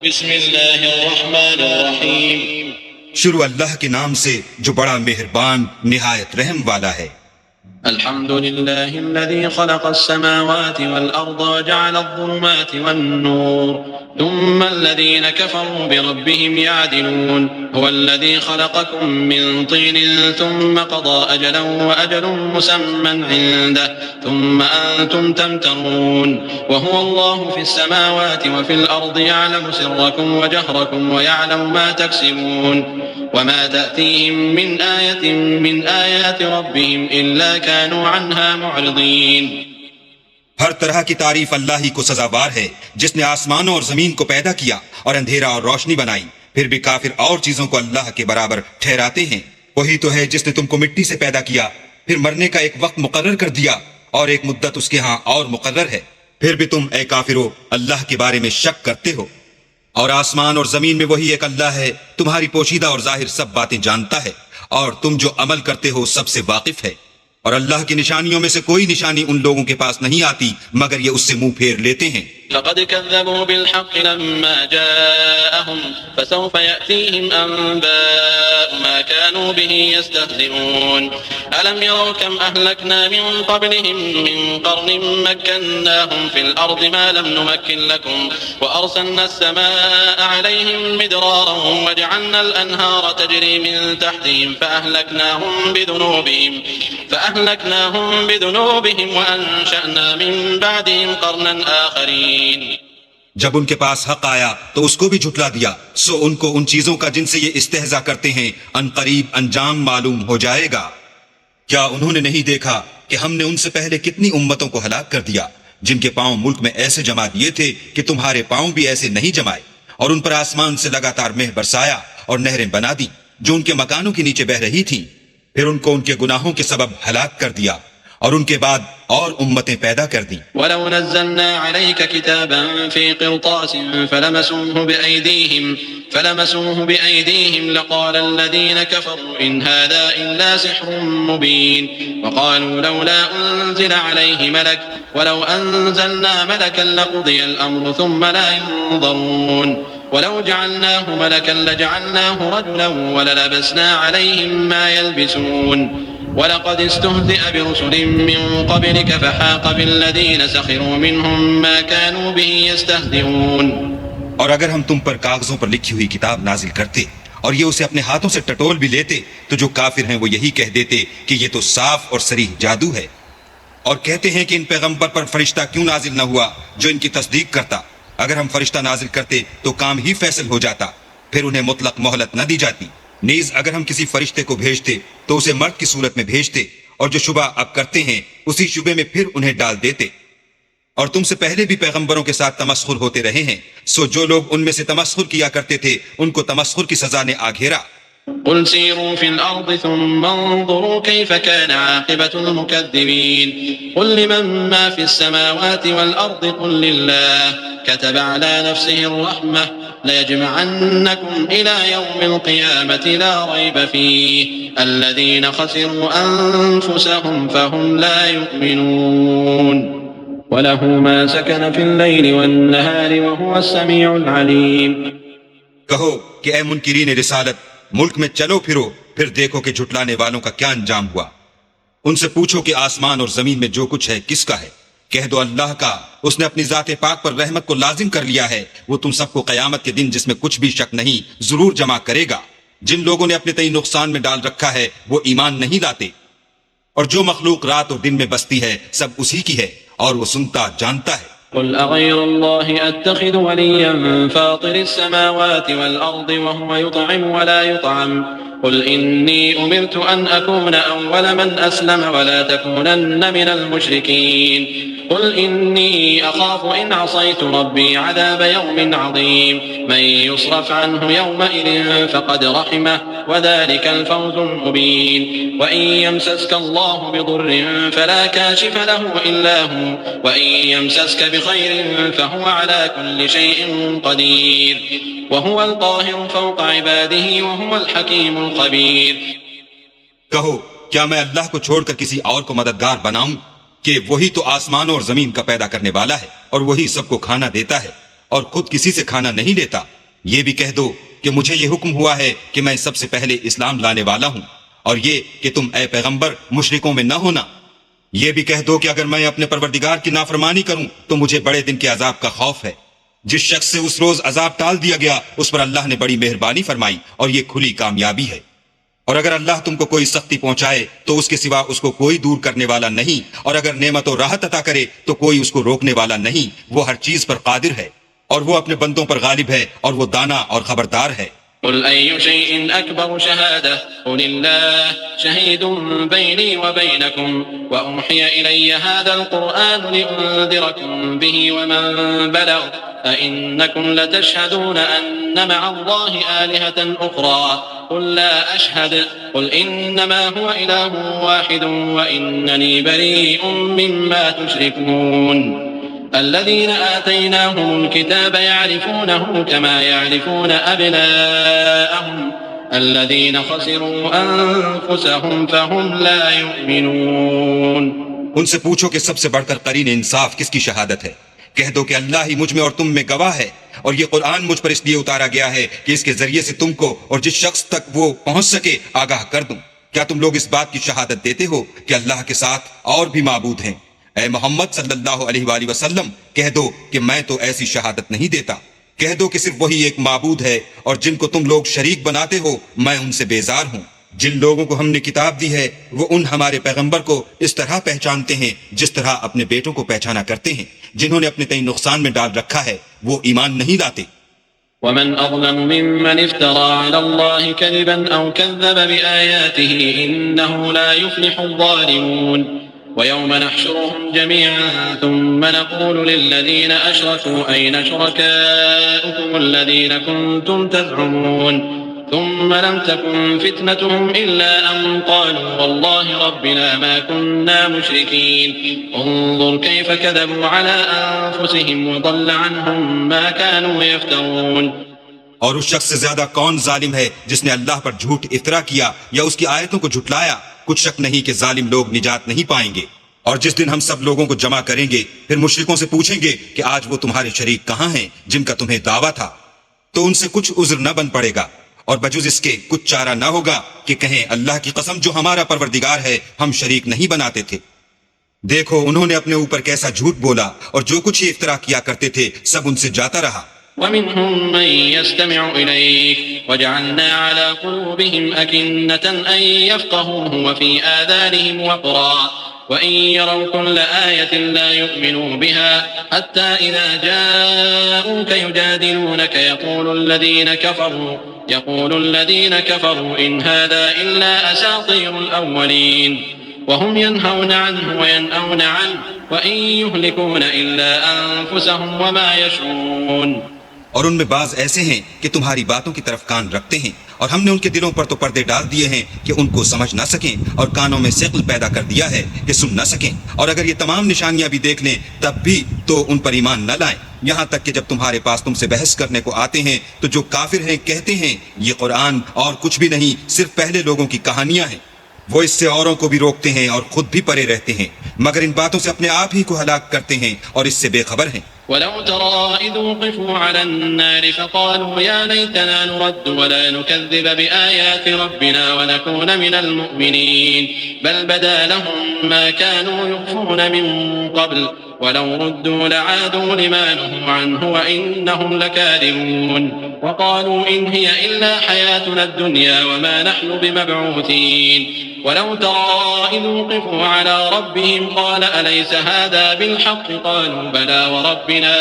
بسم اللہ الرحمن الرحیم۔ شروع اللہ کے نام سے جو بڑا مہربان نہایت رحم والا ہے۔ الحمد لله الذي خلق السماوات والأرض وجعل الظلمات والنور ثم الذين كفروا بربهم يعدلون هو الذي خلقكم من طين ثم قضى أجلا وأجل مسمى عنده ثم أنتم تمترون وهو الله في السماوات وفي الأرض يعلم سركم وجهركم ويعلم ما تكسبون وما تأتيهم من آية من آيات ربهم إلا كانوا عنها معرضين۔ ہر طرح کی تعریف اللہ ہی کو سزاوار ہے، جس نے آسمانوں اور زمین کو پیدا کیا اور اندھیرا اور روشنی بنائی، پھر بھی کافر اور چیزوں کو اللہ کے برابر ٹھہراتے ہیں۔ وہی تو ہے جس نے تم کو مٹی سے پیدا کیا، پھر مرنے کا ایک وقت مقرر کر دیا اور ایک مدت اس کے ہاں اور مقرر ہے، پھر بھی تم اے کافرو اللہ کے بارے میں شک کرتے ہو۔ اور آسمان اور زمین میں وہی ایک اللہ ہے، تمہاری پوشیدہ اور ظاہر سب باتیں جانتا ہے، اور تم جو عمل کرتے ہو سب سے واقف ہے۔ اور اللہ کی نشانیوں میں سے کوئی نشانی ان لوگوں کے پاس نہیں آتی مگر یہ اس سے منہ پھیر لیتے ہیں۔ لقد كذبوا بالحق لما جاءهم فسوف يأتيهم أنباء ما كانوا به يستهزئون ألم يروا كم أهلكنا من قبلهم من قرن مكناهم في الأرض ما لم نمكن لكم وأرسلنا السماء عليهم مدرارا وجعلنا الأنهار تجري من تحتهم فأهلكناهم بذنوبهم وأنشأنا من بعدهم قرنا آخرين۔ جب ان کے پاس حق آیا تو اس کو بھی جھٹلا دیا، سو ان کو ان چیزوں کا جن سے یہ استہزاء کرتے ہیں ان قریب انجام معلوم ہو جائے گا۔ کیا انہوں نے نہیں دیکھا کہ ہم نے ان سے پہلے کتنی امتوں کو ہلاک کر دیا جن کے پاؤں ملک میں ایسے جما دیے تھے کہ تمہارے پاؤں بھی ایسے نہیں جمائے، اور ان پر آسمان سے لگاتار مہ برسایا اور نہریں بنا دی جو ان کے مکانوں کے نیچے بہ رہی تھیں، پھر ان کو ان کے گناہوں کے سبب ہلاک کر دیا اور ان کے بعد اور امتیں پیدا کر دیں۔ وَلَوْ نَزَّلْنَا عَلَيْكَ كِتَابًا فِي قِرْطَاسٍ فَلَمَسُوهُ بِأَيْدِيهِمْ لَقَالَ الَّذِينَ كَفَرُوا إِنْ هَذَا إِلَّا سِحْرٌ مُبِينٌ وَقَالُوا لَوْلَا أُنزِلَ عَلَيْهِ مَلَكٌ وَلَوْ أَنزَلْنَا مَلَكًا لَقُضِيَ الْأَمْرُ ثُمَّ لَا يُنظَرُونَ ولو جعلناه ملكا لجعلناه رجلا وللبسنا عليهم ما يلبسون ولقد استهزئ برسل من قبلك فحاق بالذين سخروا منهم ما كانوا به يستهزئون۔ اور اگر ہم تم پر کاغذوں پر لکھی ہوئی کتاب نازل کرتے اور یہ اسے اپنے ہاتھوں سے ٹٹول بھی لیتے تو جو کافر ہیں وہ یہی کہہ دیتے کہ یہ تو صاف اور صریح جادو ہے، اور کہتے ہیں کہ ان پیغمبر پر فرشتہ کیوں نازل نہ ہوا جو ان کی تصدیق کرتا۔ اگر ہم فرشتہ نازل کرتے تو کام ہی فیصل ہو جاتا، پھر انہیں مطلق مہلت نہ دی جاتی۔ نیز اگر ہم کسی فرشتے کو بھیجتے تو اسے مرد کی صورت میں بھیجتے، اور جو شبہ اب کرتے ہیں اسی شبے میں پھر انہیں ڈال دیتے۔ اور تم سے پہلے بھی پیغمبروں کے ساتھ تمسخر ہوتے رہے ہیں، سو جو لوگ ان میں سے تمسخر کیا کرتے تھے ان کو تمسخر کی سزا نے آ گھیرا۔ قل سيروا في الأرض ثم انظروا كيف كان عاقبة المكذبين قل لمن ما في السماوات والأرض قل لله كتب على نفسه الرحمة ليجمعنكم إلى يوم القيامة لا ريب فيه الذين خسروا أنفسهم فهم لا يؤمنون وله ما سكن في الليل والنهار وهو السميع العليم۔ کہو کہ اے منکرین رسالت، ملک میں چلو پھرو پھر دیکھو کہ جھٹلانے والوں کا کیا انجام ہوا۔ ان سے پوچھو کہ آسمان اور زمین میں جو کچھ ہے کس کا ہے، کہہ دو اللہ کا، اس نے اپنی ذات پاک پر رحمت کو لازم کر لیا ہے، وہ تم سب کو قیامت کے دن جس میں کچھ بھی شک نہیں ضرور جمع کرے گا۔ جن لوگوں نے اپنے تئیں نقصان میں ڈال رکھا ہے وہ ایمان نہیں لاتے، اور جو مخلوق رات اور دن میں بستی ہے سب اسی کی ہے اور وہ سنتا جانتا ہے۔ قل أغير الله أتخذ وليا فاطر السماوات والأرض وهو يطعم ولا يطعم قل إني أمرت أن أكون أول من أسلم ولا تكونن من المشركين قل إني أخاف إن عصيت ربي عذاب يوم عظيم من يصرف عنه يومئذ فقد رحمه وذلك الفوز المبين وإن يمسسك الله بضر فلا كاشف له إلا هو وإن يمسسك بخير فهو على كل شيء قدير وهو القاهر فوق عباده وهو الحكيم الخبير۔ کہو کیا میں اللہ کو چھوڑ کر کسی اور کو مددگار بناؤں کہ وہی تو آسمان اور زمین کا پیدا کرنے والا ہے اور وہی سب کو کھانا دیتا ہے، اور خود کسی سے کھانا نہیں لیتا۔ یہ بھی کہہ دو کہ مجھے یہ حکم ہوا ہے کہ میں سب سے پہلے اسلام لانے والا ہوں، اور یہ کہ تم اے پیغمبر مشرکوں میں نہ ہونا۔ یہ بھی کہہ دو کہ اگر میں اپنے پروردگار کی نافرمانی کروں تو مجھے بڑے دن کے عذاب کا خوف ہے۔ جس شخص سے اس روز عذاب ٹال دیا گیا اس پر اللہ نے بڑی مہربانی فرمائی، اور یہ کھلی کامیابی ہے۔ اور اگر اللہ تم کو کوئی سختی پہنچائے تو اس کے سوا اس کو کوئی دور کرنے والا نہیں، اور اگر نعمت و راحت عطا کرے تو کوئی اس کو روکنے والا نہیں۔ وہ ہر چیز پر قادر ہے، اور وہ اپنے بندوں پر غالب ہے، اور وہ دانا اور خبردار ہے۔ قل أي شيء أكبر شهادة قل الله شهيد بيني وبينكم وأوحي إلي هذا القرآن لأنذركم به ومن بلغ أئنكم لتشهدون أن مع الله آلهة أخرى قل لا أشهد قل إنما هو إله واحد وإنني بريء مما تشركون الذين آتيناهم الكتاب يعرفونه كما يعرفون أبناءهم الذين خسروا أنفسهم فهم لا يؤمنون۔ ان سے پوچھو کہ سب سے بڑھ کر قرین انصاف کس کی شہادت ہے؟ کہہ دو کہ اللہ ہی مجھ میں اور تم میں گواہ ہے، اور یہ قرآن مجھ پر اس لیے اتارا گیا ہے کہ اس کے ذریعے سے تم کو اور جس شخص تک وہ پہنچ سکے آگاہ کر دوں۔ کیا تم لوگ اس بات کی شہادت دیتے ہو کہ اللہ کے ساتھ اور بھی معبود ہیں؟ اے محمد صلی اللہ علیہ وآلہ وسلم کہہ دو کہ میں تو ایسی شہادت نہیں دیتا۔ کہہ دو کہ صرف وہی ایک معبود ہے، اور جن کو تم لوگ شریک بناتے ہو میں ان سے بیزار ہوں۔ جن لوگوں کو ہم نے کتاب دی ہے وہ ان ہمارے پیغمبر کو اس طرح پہچانتے ہیں جس طرح اپنے بیٹوں کو پہچانا کرتے ہیں۔ جنہوں نے اپنے تئیں نقصان میں ڈال رکھا ہے وہ ایمان نہیں لاتے۔ ومن أظلم ممن افترى على الله كذبا أو كذب بآياته إنه لا يفلح الظالمون ويوم نحشرهم جميعا ثم نقول للذين أشركوا أين شركاؤكم الذين كنتم تزعمون ثم لم تكن فتنتهم إلا أن قالوا والله ربنا ما كنا مشركين انظر كيف كذبوا على أنفسهم وضل عنهم ما كانوا يفترون۔ اور اس شخص سے زیادہ کون ظالم ہے جس نے اللہ پر جھوٹ افطرا کیا یا اس کی آیتوں کو جھٹلایا؟ کچھ شک نہیں کہ ظالم لوگ نجات نہیں پائیں گے۔ اور جس دن ہم سب لوگوں کو جمع کریں گے پھر مشرکوں سے پوچھیں گے کہ آج وہ تمہارے شریک کہاں ہیں جن کا تمہیں دعویٰ تھا، تو ان سے کچھ عذر نہ بن پڑے گا، اور بجز اس کے کچھ چارہ نہ ہوگا کہ کہیں اللہ کی قسم جو ہمارا پروردگار ہے ہم شریک نہیں بناتے تھے۔ دیکھو انہوں نے اپنے اوپر کیسا جھوٹ بولا، اور جو کچھ یہ افترا کیا کرتے تھے سب ان سے جاتا رہا۔ ومنهم من يستمع إليك وجعلنا على قلوبهم أكنة أن يفقهوه وفي آذانهم وقرا وإن يروا كل آية لا يؤمنوا بها حتى إذا جاءوك يجادلونك يقول الذين كفروا إن هذا إلا أساطير الأولين وهم ينهون عنه وينأون عنه وإن يهلكون إلا أنفسهم وما يشعرون۔ اور ان میں بعض ایسے ہیں کہ تمہاری باتوں کی طرف کان رکھتے ہیں، اور ہم نے ان کے دلوں پر تو پردے ڈال دیے ہیں کہ ان کو سمجھ نہ سکیں، اور کانوں میں ثقل پیدا کر دیا ہے کہ سن نہ سکیں، اور اگر یہ تمام نشانیاں بھی دیکھ لیں تب بھی تو ان پر ایمان نہ لائیں، یہاں تک کہ جب تمہارے پاس تم سے بحث کرنے کو آتے ہیں تو جو کافر ہیں کہتے ہیں یہ قرآن اور کچھ بھی نہیں صرف پہلے لوگوں کی کہانیاں ہیں۔ وہ اس سے اوروں کو بھی روکتے ہیں اور خود بھی پرے رہتے ہیں، مگر ان باتوں سے اپنے آپ ہی کو ہلاک کرتے ہیں اور اس سے بے خبر ہیں۔ ولو ترى إذ وقفوا على النار فقالوا يا ليتنا نرد ولا نكذب بآيات ربنا ونكون من المؤمنين بل بدا لهم ما كانوا يخفون من قبل ولو ردوا لعادوا لما نهوا عنه وإنهم لكاذبون وقالوا إن هي إلا حياتنا الدنيا وما نحن بمبعوثين ولو ترى إذ وقفوا على ربهم قال أليس هذا بالحق قالوا بلى وربنا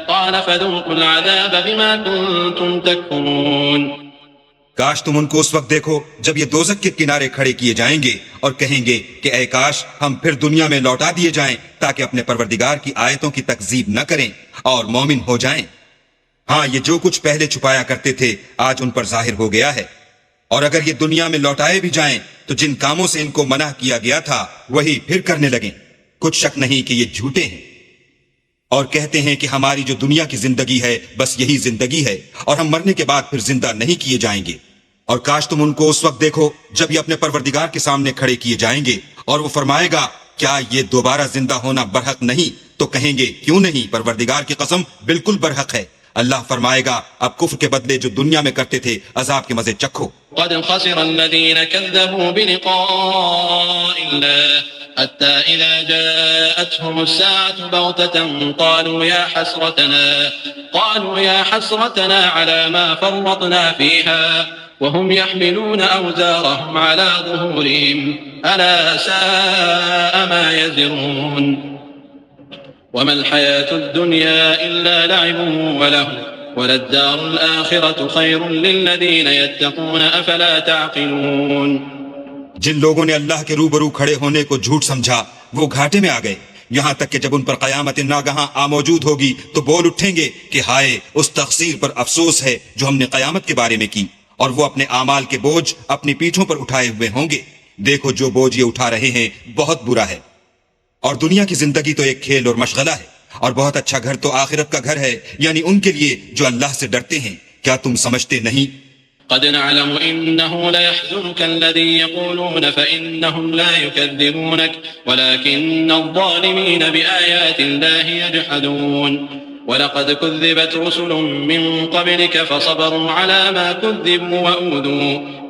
قال فذوقوا العذاب بما كنتم تكفرون۔ کاش تم ان کو اس وقت دیکھو جب یہ دوزخ کے کنارے کھڑے کیے جائیں گے اور کہیں گے کہ اے کاش ہم پھر دنیا میں لوٹا دیے جائیں تاکہ اپنے پروردگار کی آیتوں کی تکذیب نہ کریں اور مومن ہو جائیں۔ ہاں یہ جو کچھ پہلے چھپایا کرتے تھے آج ان پر ظاہر ہو گیا ہے، اور اگر یہ دنیا میں لوٹائے بھی جائیں تو جن کاموں سے ان کو منع کیا گیا تھا وہی پھر کرنے لگیں۔ کچھ شک نہیں کہ یہ جھوٹے ہیں، اور کہتے ہیں کہ ہماری جو دنیا کی زندگی ہے بس یہی زندگی ہے اور ہم مرنے کے بعد پھر زندہ نہیں کیے جائیں گے۔ اور کاش تم ان کو اس وقت دیکھو جب یہ اپنے پروردگار کے سامنے کھڑے کیے جائیں گے اور وہ فرمائے گا کیا یہ دوبارہ زندہ ہونا برحق نہیں؟ تو کہیں گے کیوں نہیں، پروردگار کی قسم بالکل برحق ہے، اللہ فرمائے گا اب کفر کے بدلے جو دنیا میں کرتے تھے عذاب کے مزے چکھو. قد خسر الذين كذبوا بلقاء الله حتى إذا جاءتهم الساعة بغتة قالوا يا حسرتنا على ما فرطنا فيها وهم يحملون أوزارهم على ظهورهم ألا ساء ما يزرون وما الحياة الدنيا إلا لعب وله وللدار الآخرة خير للذين يتقون أفلا تعقلون. جن لوگوں نے اللہ کے روبرو کھڑے ہونے کو جھوٹ سمجھا وہ گھاٹے میں آ گئے، یہاں تک کہ جب ان پر قیامت ناگہاں آ موجود ہوگی تو بول اٹھیں گے کہ ہائے اس تقصیر پر افسوس ہے جو ہم نے قیامت کے بارے میں کی، اور وہ اپنے اعمال کے بوجھ اپنی پیٹھوں پر اٹھائے ہوئے ہوں گے. دیکھو جو بوجھ یہ اٹھا رہے ہیں بہت برا ہے، اور دنیا کی زندگی تو ایک کھیل اور مشغلہ ہے، اور بہت اچھا گھر تو آخرت کا گھر ہے، یعنی ان کے لیے جو اللہ سے ڈرتے ہیں. کیا تم سمجھتے نہیں؟ قد نعلم إنه ليحزنك الذي يقولون فإنهم لا يكذبونك ولكن الظالمين بآيات الله يجحدون ولقد كذبت رسل من قبلك فصبروا على ما كذبوا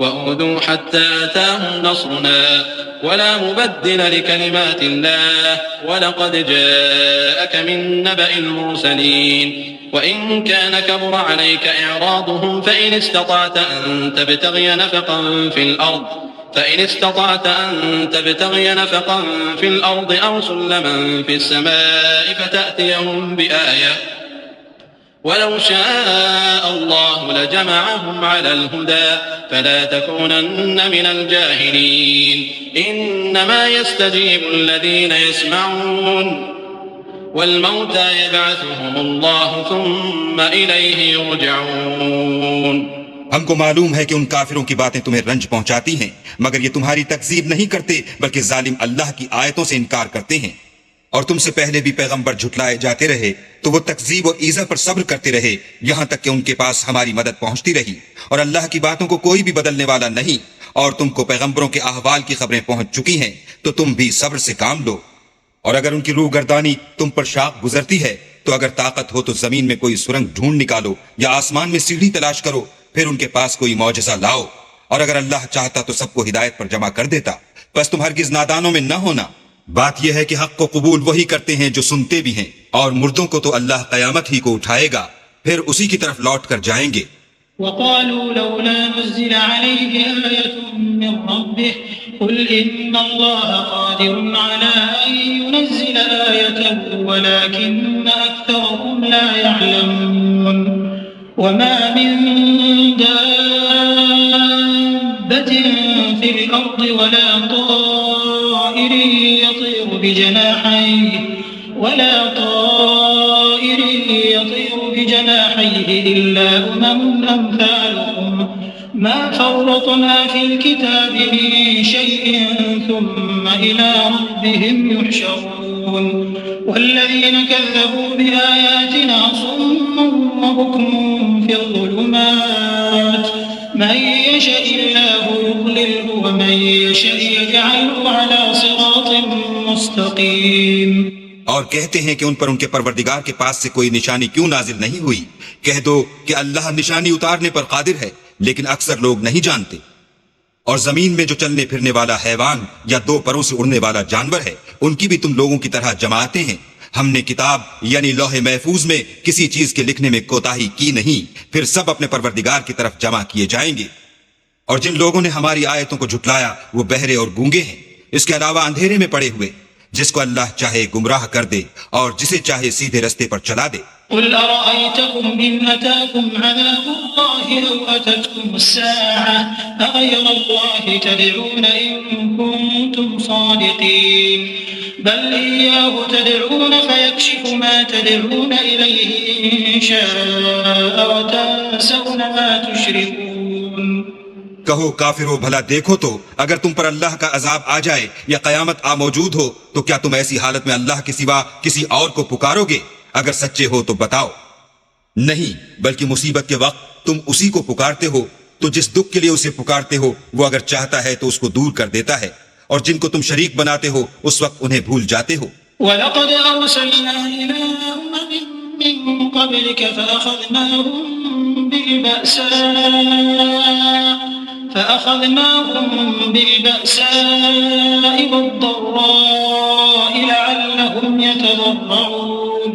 وأوذوا حتى أتاهم نصرنا ولا مبدل لكلمات الله ولقد جاءك من نبأ المرسلين وإن كان كبر عليك إعراضهم فإن استطعت أن تبتغي نفقا في الأرض أو سلما في السماء فتأتيهم بآية ولو شاء الله لجمعهم على الهدى فلا تكونن من الجاهلين إنما يستجيب الذين يسمعون والموتى يبعثهم الله ثم إليه يرجعون. ہم کو معلوم ہے کہ ان کافروں کی باتیں تمہیں رنج پہنچاتی ہیں، مگر یہ تمہاری تکذیب نہیں کرتے بلکہ ظالم اللہ کی آیتوں سے انکار کرتے ہیں. اور تم سے پہلے بھی پیغمبر جھٹلائے جاتے رہے تو وہ تکذیب اور ایذا پر صبر کرتے رہے یہاں تک کہ ان کے پاس ہماری مدد پہنچتی رہی، اور اللہ کی باتوں کو کوئی بھی بدلنے والا نہیں. اور تم کو پیغمبروں کے احوال کی خبریں پہنچ چکی ہیں تو تم بھی صبر سے کام لو. اور اگر ان کی روح گردانی تم پر شاق گزرتی ہے تو اگر طاقت ہو تو زمین میں کوئی سرنگ ڈھونڈ نکالو یا آسمان میں سیڑھی تلاش کرو، پھر ان کے پاس کوئی معجزہ لاؤ. اور اگر اللہ چاہتا تو سب کو ہدایت پر جمع کر دیتا، بس تم ہرگز نادانوں میں نہ ہونا. بات یہ ہے کہ حق کو قبول وہی کرتے ہیں جو سنتے بھی ہیں، اور مردوں کو تو اللہ قیامت ہی کو اٹھائے گا، پھر اسی کی طرف لوٹ کر جائیں گے. وقالوا لولا نزل عليه آية من ربه قل إن الله قادر على أن ينزل آية ولكن أكثرهم لا يعلمون. وما من دابة في الأرض ولا طائر يطير بجناحيه إلا أمثالكم ما فرطنا في الكتاب من شيء ثم إلى ربهم يحشرون. والذين كذبوا بآياتنا صم وبكم في الظلمات من يشاء الله يضلله ومن يشاء يجعله على صراط مستقيم. اور کہتے ہیں کہ ان پر ان کے پروردگار کے پاس سے کوئی نشانی کیوں نازل نہیں ہوئی. کہہ دو کہ اللہ نشانی اتارنے پر قادر ہے لیکن اکثر لوگ نہیں جانتے. اور زمین میں جو چلنے پھرنے والا حیوان یا دو پروں سے اڑنے والا جانور ہے ان کی بھی تم لوگوں کی طرح جماعتیں ہیں. ہم نے کتاب یعنی لوح محفوظ میں کسی چیز کے لکھنے میں کوتاہی کی نہیں، پھر سب اپنے پروردگار کی طرف جمع کیے جائیں گے. اور جن لوگوں نے ہماری آیتوں کو جھٹلایا وہ بہرے اور گونگے ہیں، اس کے علاوہ اندھیرے میں پڑے ہوئے. جس کو اللہ چاہے گمراہ کر دے اور جسے چاہے سیدھے رستے پر چلا دے. قل أرأيتكم إن أتاكم عذاب الله أو أتتكم الساعة أغير الله تدعون إن كنتم صادقين بل إياه تدعون فيكشف ما تدعون إليه إن شاء وتنسون ما تشركون. کہو کافرو بھلا دیکھو تو اگر تم پر اللہ کا عذاب آ جائے یا قیامت آ موجود ہو تو کیا تم ایسی حالت میں اللہ کے سوا کسی اور کو پکارو گے؟ اگر سچے ہو تو بتاؤ. نہیں بلکہ مصیبت کے وقت تم اسی کو پکارتے ہو تو جس دکھ کے لیے اسے پکارتے ہو وہ اگر چاہتا ہے تو اس کو دور کر دیتا ہے، اور جن کو تم شریک بناتے ہو اس وقت انہیں بھول جاتے ہو. وَلَقَدْ أَرْسَلْنَا إِلَىٰ أُمَمٍ من قبلك فأخذناهم بالبأساء والضراء لعلهم يتضرعون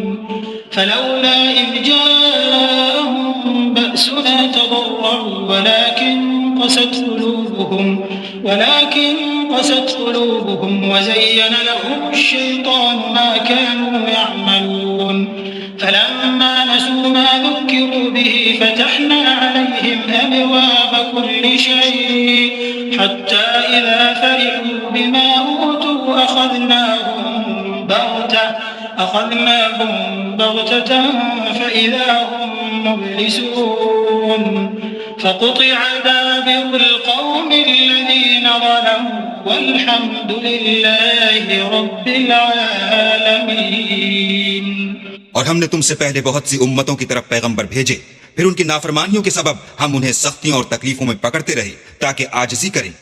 فلولا إذ جاءهم بأسنا تضرعوا ولكن قست قلوبهم وزين لهم الشيطان ما كانوا يعملون فلما نسوا ما ذكروا به فتحنا عليهم أبواب كل شيء حتى إذا فرحوا بما أوتوا أخذناهم بغتة فإذا هم مبلسون فقطع دابر القوم الذين ظلموا والحمد لله رب العالمين۔ اور ہم نے تم سے پہلے بہت سی امتوں کی طرف پیغمبر بھیجے، پھر ان کی نافرمانیوں کے سبب ہم انہیں سختیوں اور تکلیفوں میں پکڑتے رہے تاکہ عاجزی کریں۔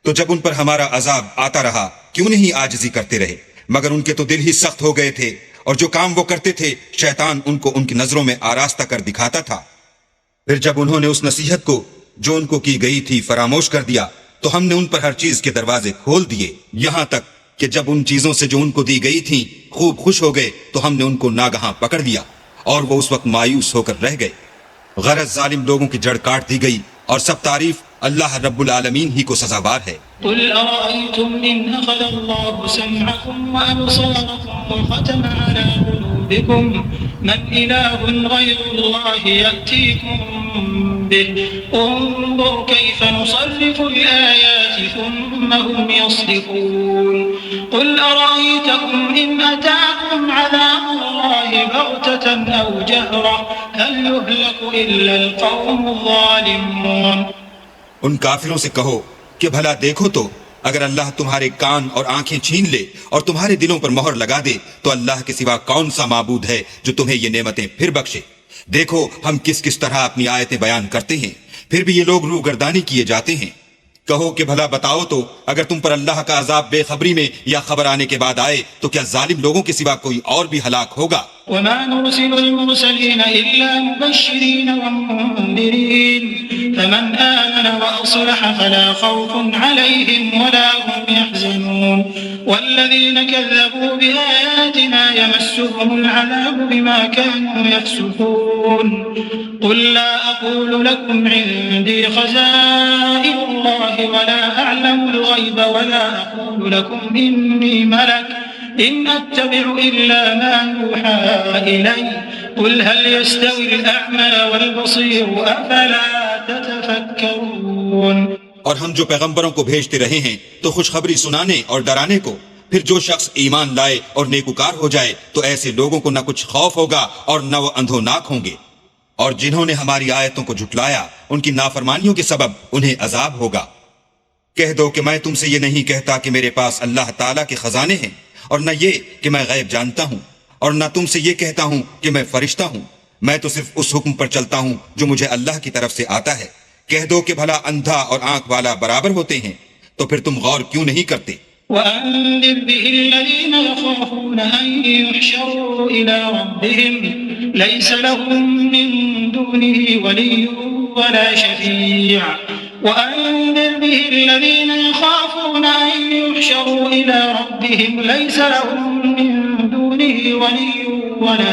تو جب ان پر ہمارا عذاب آتا رہا کیوں نہیں عاجزی کرتے رہے، مگر ان کے تو دل ہی سخت ہو گئے تھے، اور جو کام وہ کرتے تھے شیطان ان کو ان کی نظروں میں آراستہ کر دکھاتا تھا۔ پھر جب انہوں نے اس نصیحت کو جو ان کو کی گئی تھی فراموش کر دیا تو ہم نے ان پر ہر چیز کے دروازے کھول دیے، یہاں تک کہ جب ان چیزوں سے جو ان کو دی گئی تھیں خوب خوش ہو گئے تو ہم نے ان کو ناگہاں پکڑ لیا اور وہ اس وقت مایوس ہو کر رہ گئے۔ غرض ظالم لوگوں کی جڑ کاٹ دی گئی، اور سب تعریف اللہ رب العالمین ہی کو سزاوار ہے۔ قل أرأيتم إن أخذ الله سمعكم وأبصاركم وختم على قلوبكم من إله غير الله يأتيكم به انظر كيف نصرف الآيات ثم هم يصدفون قل أرأيتكم إن أتاكم عذاب الله بغتة أو جهرة هل يهلك إلا القوم الظالمون۔ ان کافروں سے کہو کہ بھلا دیکھو تو اگر اللہ تمہارے کان اور آنکھیں چھین لے اور تمہارے دلوں پر مہر لگا دے تو اللہ کے سوا کون سا معبود ہے جو تمہیں یہ نعمتیں پھر بخشے۔ دیکھو ہم کس کس طرح اپنی آیتیں بیان کرتے ہیں، پھر بھی یہ لوگ روگردانی کیے جاتے ہیں۔ کہو کہ بھلا بتاؤ تو اگر تم پر اللہ کا عذاب بے خبری میں یا خبر آنے کے بعد آئے تو کیا ظالم لوگوں کے سوا کوئی اور بھی ہلاک ہوگا؟ وما نرسل المرسلين إلا مبشرين ومنذرين فمن آمن وأصلح فلا خوف عليهم ولا هم يحزنون والذين كذبوا بآياتنا يمسهم العذاب بما كانوا يفسقون قل لا أقول لكم عندي خزائن الله ولا أعلم الغيب ولا أقول لكم إني ملك إن أتبع إلا ما يوحى إلي قل هل يستوي الأعمى والبصير أفلا تتفكرون۔ اور ہم جو پیغمبروں کو بھیجتے رہے ہیں تو خوشخبری سنانے اور ڈرانے کو، پھر جو شخص ایمان لائے اور نیکوکار ہو جائے تو ایسے لوگوں کو نہ کچھ خوف ہوگا اور نہ وہ اندھوناک ہوں گے، اور جنہوں نے ہماری آیتوں کو جھٹلایا ان کی نافرمانیوں کے سبب انہیں عذاب ہوگا۔ کہہ دو کہ میں تم سے یہ نہیں کہتا کہ میرے پاس اللہ تعالیٰ کے خزانے ہیں، اور نہ یہ کہ میں غیب جانتا ہوں، اور نہ تم سے یہ کہتا ہوں کہ میں فرشتہ ہوں، میں تو صرف اس حکم پر چلتا ہوں جو مجھے اللہ کی طرف سے آتا ہے۔ کہہ دو کہ بھلا اندھا اور آنکھ والا برابر ہوتے ہیں، تو پھر تم غور کیوں نہیں کرتے؟ وأنذر به الذين يخافون أن يحشروا إلى ربهم ليس لهم من دونه ولي ولا شفيع وأنذر به الذين يخافون أن يحشروا إلى ربهم ليس لهم من دونه ولي ولا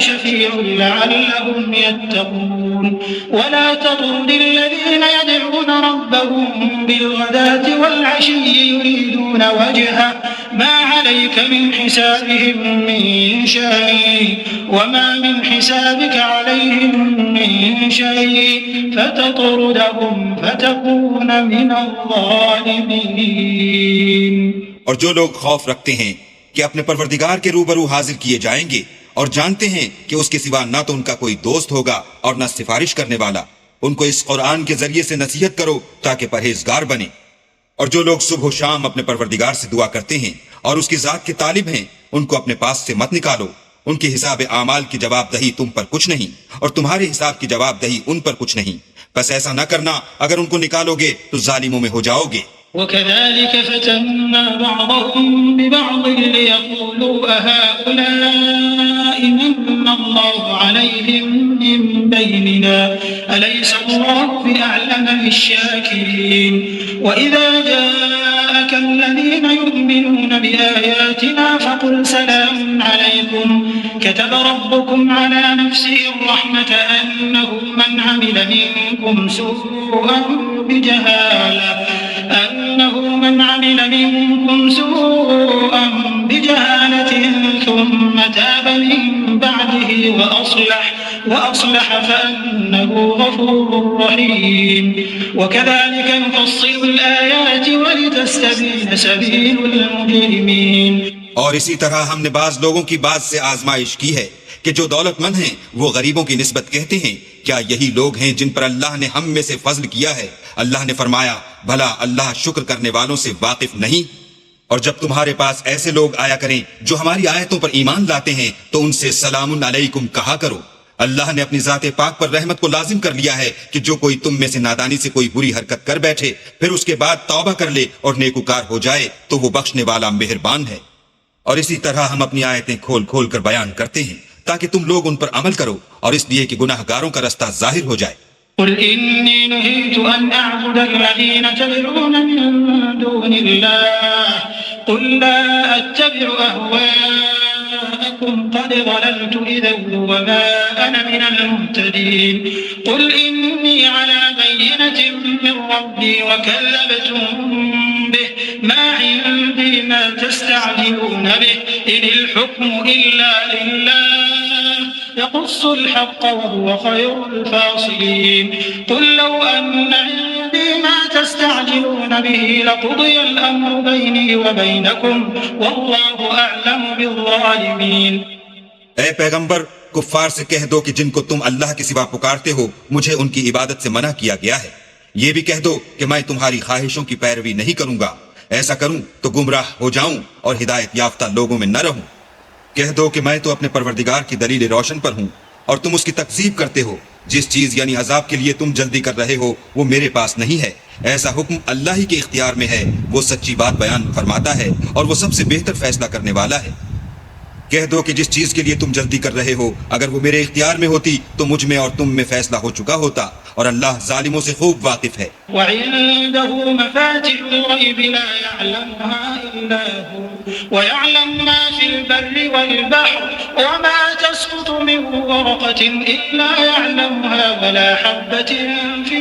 شفيع لعلهم يتقون ولا تطرد الذين يدعون ربهم بالغداة والعشي يريدون وجهه ما عليك من حسابهم من شيء وما من حسابك عليهم من شيء فتطردهم فتكون من الظالمين۔ اور جو لوگ خوف رکھتے ہیں کہ اپنے پروردگار کے روبرو حاضر کیے جائیں گے اور جانتے ہیں کہ اس کے سوا نہ تو ان کا کوئی دوست ہوگا اور نہ سفارش کرنے والا، ان کو اس قرآن کے ذریعے سے نصیحت کرو تاکہ پرہیزگار بنے۔ اور جو لوگ صبح و شام اپنے پروردگار سے دعا کرتے ہیں اور اس کی ذات کے طالب ہیں، ان کو اپنے پاس سے مت نکالو، ان کے حساب اعمال کی جواب دہی تم پر کچھ نہیں اور تمہارے حساب کی جواب دہی ان پر کچھ نہیں، بس ایسا نہ کرنا، اگر ان کو نکالو گے تو ظالموں میں ہو جاؤ گے۔ وكذلك فتنا بعضهم ببعض ليقولوا أهؤلاء من الله عليهم من بيننا أليس الله بأعلم بالشاكرين وإذا جاءك الذين يؤمنون بآياتنا فقل سلام عليكم كتب ربكم على نفسه الرحمة أنه من عمل منكم سوءا بجهالة ثم تاب من بعده وأصلح فأنه غفور رحيم وكذلك نفصل الآيات ولتستبين سبيل المجرمين. اور اسی طرح ہم نے بعض لوگوں کی بات سے آزمائش کی ہے کہ جو دولت مند ہیں وہ غریبوں کی نسبت کہتے ہیں کیا یہی لوگ ہیں جن پر اللہ نے ہم میں سے فضل کیا ہے؟ اللہ نے فرمایا بھلا اللہ شکر کرنے والوں سے واقف نہیں؟ اور جب تمہارے پاس ایسے لوگ آیا کریں جو ہماری آیتوں پر ایمان لاتے ہیں تو ان سے سلام علیکم کہا کرو. اللہ نے اپنی ذات پاک پر رحمت کو لازم کر لیا ہے کہ جو کوئی تم میں سے نادانی سے کوئی بری حرکت کر بیٹھے پھر اس کے بعد توبہ کر لے اور نیکوکار ہو جائے تو وہ بخشنے والا مہربان ہے. اور اسی طرح ہم اپنی آیتیں کھول کھول کر بیان کرتے ہیں تاکہ تم لوگ ان پر عمل کرو اور اس لیے کہ گناہ گاروں کا رستہ ظاہر ہو جائے. قل إني نهيت أن أعبد الذين تدعون من دون الله قل لا أتبع أهواءكم قد ضللت إذا وما أنا من المهتدين قل إني على بينة من ربي وكذبتم به ما عندي ما تستعجلون به إن الحكم إلا لله يقص الحق وهو خير الفاصلين قل لو أن عندي ما تستعجلون به لقضي الأمر بيني وبينكم والله أعلم بالظالمين. اے پیغمبر کفار سے کہہ دو کہ جن کو تم اللہ کے سوا پکارتے ہو مجھے ان کی عبادت سے منع کیا گیا ہے. یہ بھی کہہ دو کہ میں تمہاری خواہشوں کی پیروی نہیں کروں گا. ایسا کروں تو گمراہ ہو جاؤں اور ہدایت یافتہ لوگوں میں نہ رہوں. کہہ دو کہ میں تو اپنے پروردگار کی دلیل روشن پر ہوں اور تم اس کی تکذیب کرتے ہو. جس چیز یعنی عذاب کے لیے تم جلدی کر رہے ہو وہ میرے پاس نہیں ہے. ایسا حکم اللہ ہی کے اختیار میں ہے. وہ سچی بات بیان فرماتا ہے اور وہ سب سے بہتر فیصلہ کرنے والا ہے. کہہ دو کہ جس چیز کے لیے تم جلدی کر رہے ہو اگر وہ میرے اختیار میں ہوتی تو مجھ میں اور تم میں فیصلہ ہو چکا ہوتا اور اللہ ظالموں سے خوب واقف ہے. وعنده مفاتح الغيب لا يعلمها إلا هو ويعلم ما في البر والبحر وما تسقط من ورقة إلا يعلمها ولا حبة في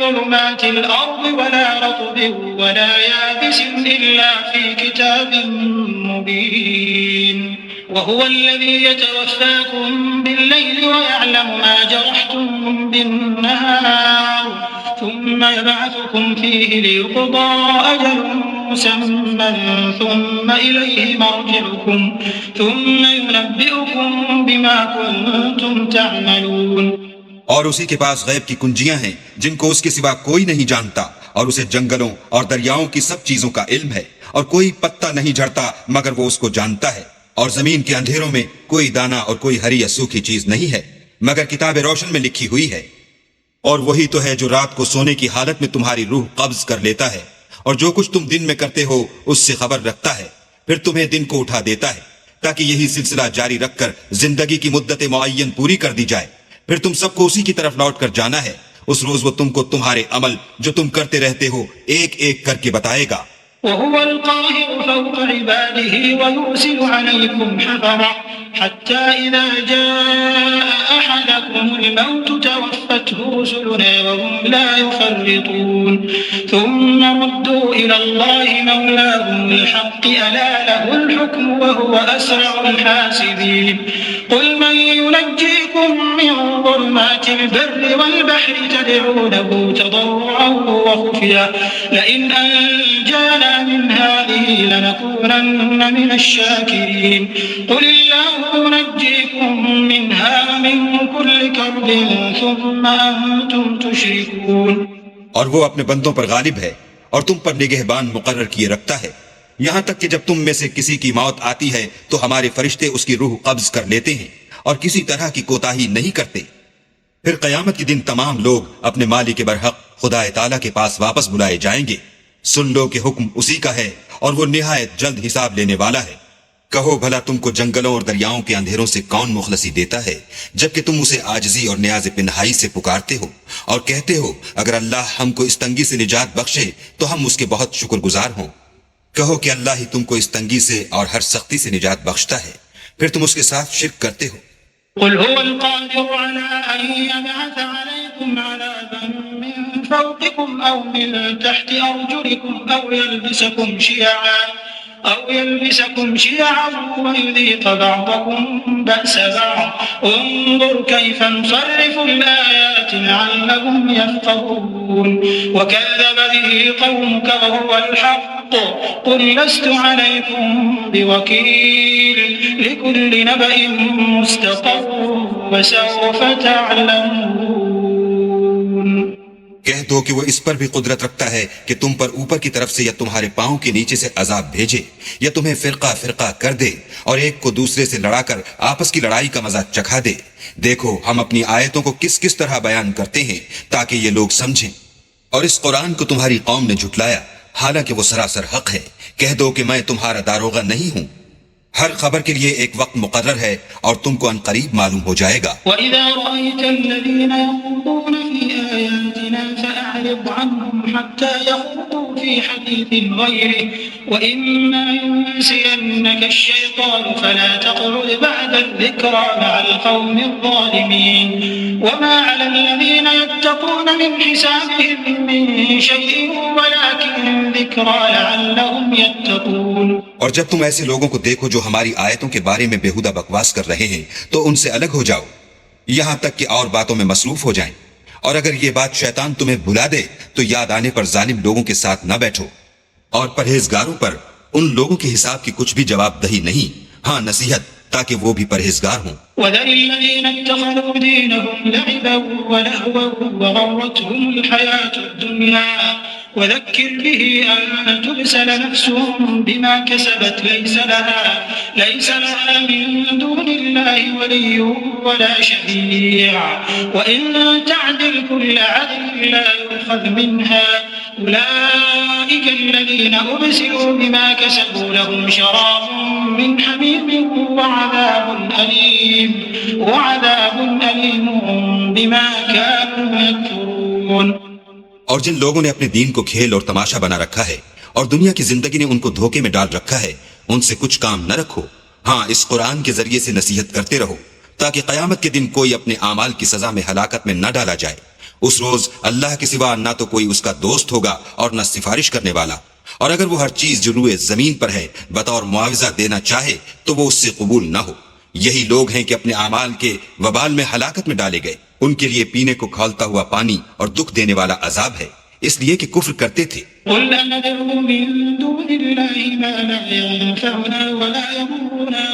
ظلمات الأرض ولا رطب ولا يابس إلا في كتاب مبين. وهو الذي يتوفاكم بالليل ويعلم ما جرحتم بالنهار ثم يبعثكم فيه ليقضى أجل مسمى ثم إليه مرجعكم ثم ينبئكم بما كنتم تعملون. اور اسی کے پاس غیب کی کنجیاں ہیں جن کو اس کے سوا کوئی نہیں جانتا اور اسے جنگلوں اور دریاؤں کی سب چیزوں کا علم ہے اور کوئی پتا نہیں جھڑتا مگر وہ اس کو جانتا ہے اور زمین کے اندھیروں میں کوئی دانہ اور کوئی ہری یا سوکھی چیز نہیں ہے مگر کتاب روشن میں لکھی ہوئی ہے. اور وہی تو ہے جو رات کو سونے کی حالت میں تمہاری روح قبض کر لیتا ہے اور جو کچھ تم دن میں کرتے ہو اس سے خبر رکھتا ہے پھر تمہیں دن کو اٹھا دیتا ہے تاکہ یہی سلسلہ جاری رکھ کر زندگی کی مدت معین پوری کر دی جائے. پھر تم سب کو اسی کی طرف لوٹ کر جانا ہے. اس روز وہ تم کو تمہارے عمل جو تم کرتے رہتے ہو ایک ایک کر کے بتائے گا. وهو القاهر فوق عباده ويرسل عليكم حفظة حتى إذا جاء أحدكم الموت توفته رسلنا وهم لا يفرطون ثم ردوا إلى الله مولاهم الحق ألا له الحكم وهو أسرع الحاسبين. قل من ينجيكم من ظلمات البر والبحر تدعونه تضرعا وخفيا لئن أنجانا من هذه لنكونن من الشاكرين. قل الله ينجيكم منها ومن كل كرب ثم أنتم تشركون. اور وہ اپنے بندوں پر غالب ہے اور تم پر نگہبان مقرر کیے رکھتا ہے یہاں تک کہ جب تم میں سے کسی کی موت آتی ہے تو ہمارے فرشتے اس کی روح قبض کر لیتے ہیں اور کسی طرح کی کوتاہی نہیں کرتے. پھر قیامت کے دن تمام لوگ اپنے مالک برحق خدا تعالیٰ کے پاس واپس بلائے جائیں گے۔ سن لو کہ حکم اسی کا ہے اور وہ نہایت جلد حساب لینے والا ہے۔ کہو بھلا تم کو جنگلوں اور دریاؤں کے اندھیروں سے کون مخلصی دیتا ہے، جبکہ تم اسے عاجزی اور نیاز پنہائی سے پکارتے ہو اور کہتے ہو اگر اللہ ہم کو اس تنگی سے نجات بخشے تو ہم اس کے بہت شکر گزار ہوں۔ کہو کہ اللہ ہی تم کو اس تنگی سے اور ہر سختی سے نجات بخشتا ہے، پھر تم اس کے ساتھ شرک کرتے ہو۔ قل هو القادر على أن يبعث عليكم عذابا من فوقكم أو من تحت أرجلكم أو يلبسكم شيعا ويذيق بعضكم بأس بعض انظر كيف نصرف الآيات لعلهم يفقهون وكذب به قومك وهو الحق قل لست عليكم بوكيل لكل نبأ مستقر وسوف تعلمون۔ کہہ دو کہ وہ اس پر بھی قدرت رکھتا ہے کہ تم پر اوپر کی طرف سے یا تمہارے پاؤں کے نیچے سے عذاب بھیجے یا تمہیں فرقہ فرقہ کر دے اور ایک کو دوسرے سے لڑا کر آپس کی لڑائی کا مزہ چکھا دے۔ دیکھو ہم اپنی آیتوں کو کس کس طرح بیان کرتے ہیں تاکہ یہ لوگ سمجھیں۔ اور اس قرآن کو تمہاری قوم نے جھٹلایا حالانکہ وہ سراسر حق ہے۔ کہہ دو کہ میں تمہارا داروغہ نہیں ہوں۔ ہر خبر کے لیے ایک وقت مقرر ہے اور تم کو عنقریب معلوم ہو جائے گا۔ وَإِذَا رَأَيْتَ الَّذِينَ يَخُوضُونَ فِي آيَاتِنَا فَأَعْرِضْ عَنْهُمْ حَتَّى يَخُوضُوا فِي حَدِيثٍ غَيْرِهِ وَإِمَّا يُنسِيَنَّكَ الشَّيْطَانُ فَلَا تَقْعُدْ بَعْدَ الذِّكْرَىٰ مَعَ الْقَوْمِ الظَّالِمِينَ وَمَا عَلَى الَّذِينَ يَتَّقُونَ مِنْ حِسَابِهِم مِّن شَيْءٍ وَلَٰكِن ذِكْرَىٰ لَعَلَّهُمْ يَتَّقُونَ۔ اور جب تم ایسے لوگوں کو دیکھو جو ہماری آیتوں کے بارے میں بےہودہ بکواس کر رہے ہیں تو ان سے الگ ہو جاؤ یہاں تک کہ اور باتوں میں مصروف ہو جائیں، اور اگر یہ بات شیطان تمہیں بھلا دے تو یاد آنے پر ظالم لوگوں کے ساتھ نہ بیٹھو، اور پرہیزگاروں پر ان لوگوں کے حساب کی کچھ بھی جواب دہی نہیں، ہاں نصیحت تاکہ وہ بھی پرہیزگار ہوں۔ وَذَرِ الَّذِينَ اتَّخَذُوا دِينَهُمْ لَعِبًا وَلَهْوًا وَغَرَّتْهُمُ الْحَيَاةُ الدُّنْيَا وذكر به أن تبسل نفس بما كسبت ليس لها من دون الله ولي ولا شفيع وإن تعدل كل عدل لا يؤخذ منها أولئك الذين أبسلوا بما كسبوا لهم شراب من حميم وعذاب أليم بما كانوا يكفرون۔ اور جن لوگوں نے اپنے دین کو کھیل اور تماشا بنا رکھا ہے اور دنیا کی زندگی نے ان کو دھوکے میں ڈال رکھا ہے، ان سے کچھ کام نہ رکھو، ہاں اس قرآن کے ذریعے سے نصیحت کرتے رہو تاکہ قیامت کے دن کوئی اپنے اعمال کی سزا میں ہلاکت میں نہ ڈالا جائے۔ اس روز اللہ کے سوا نہ تو کوئی اس کا دوست ہوگا اور نہ سفارش کرنے والا، اور اگر وہ ہر چیز جو روئے زمین پر ہے بطور معاوضہ دینا چاہے تو وہ اس سے قبول نہ ہو۔ یہی لوگ ہیں کہ اپنے اعمال کے وبال میں ہلاکت میں ڈالے گئے، ان کے لیے پینے کو کھولتا ہوا پانی اور دکھ دینے والا عذاب ہے، اس لیے کہ کفر کرتے تھے۔ قل أندعو من دون الله ما لا ينفعنا ولا يضرنا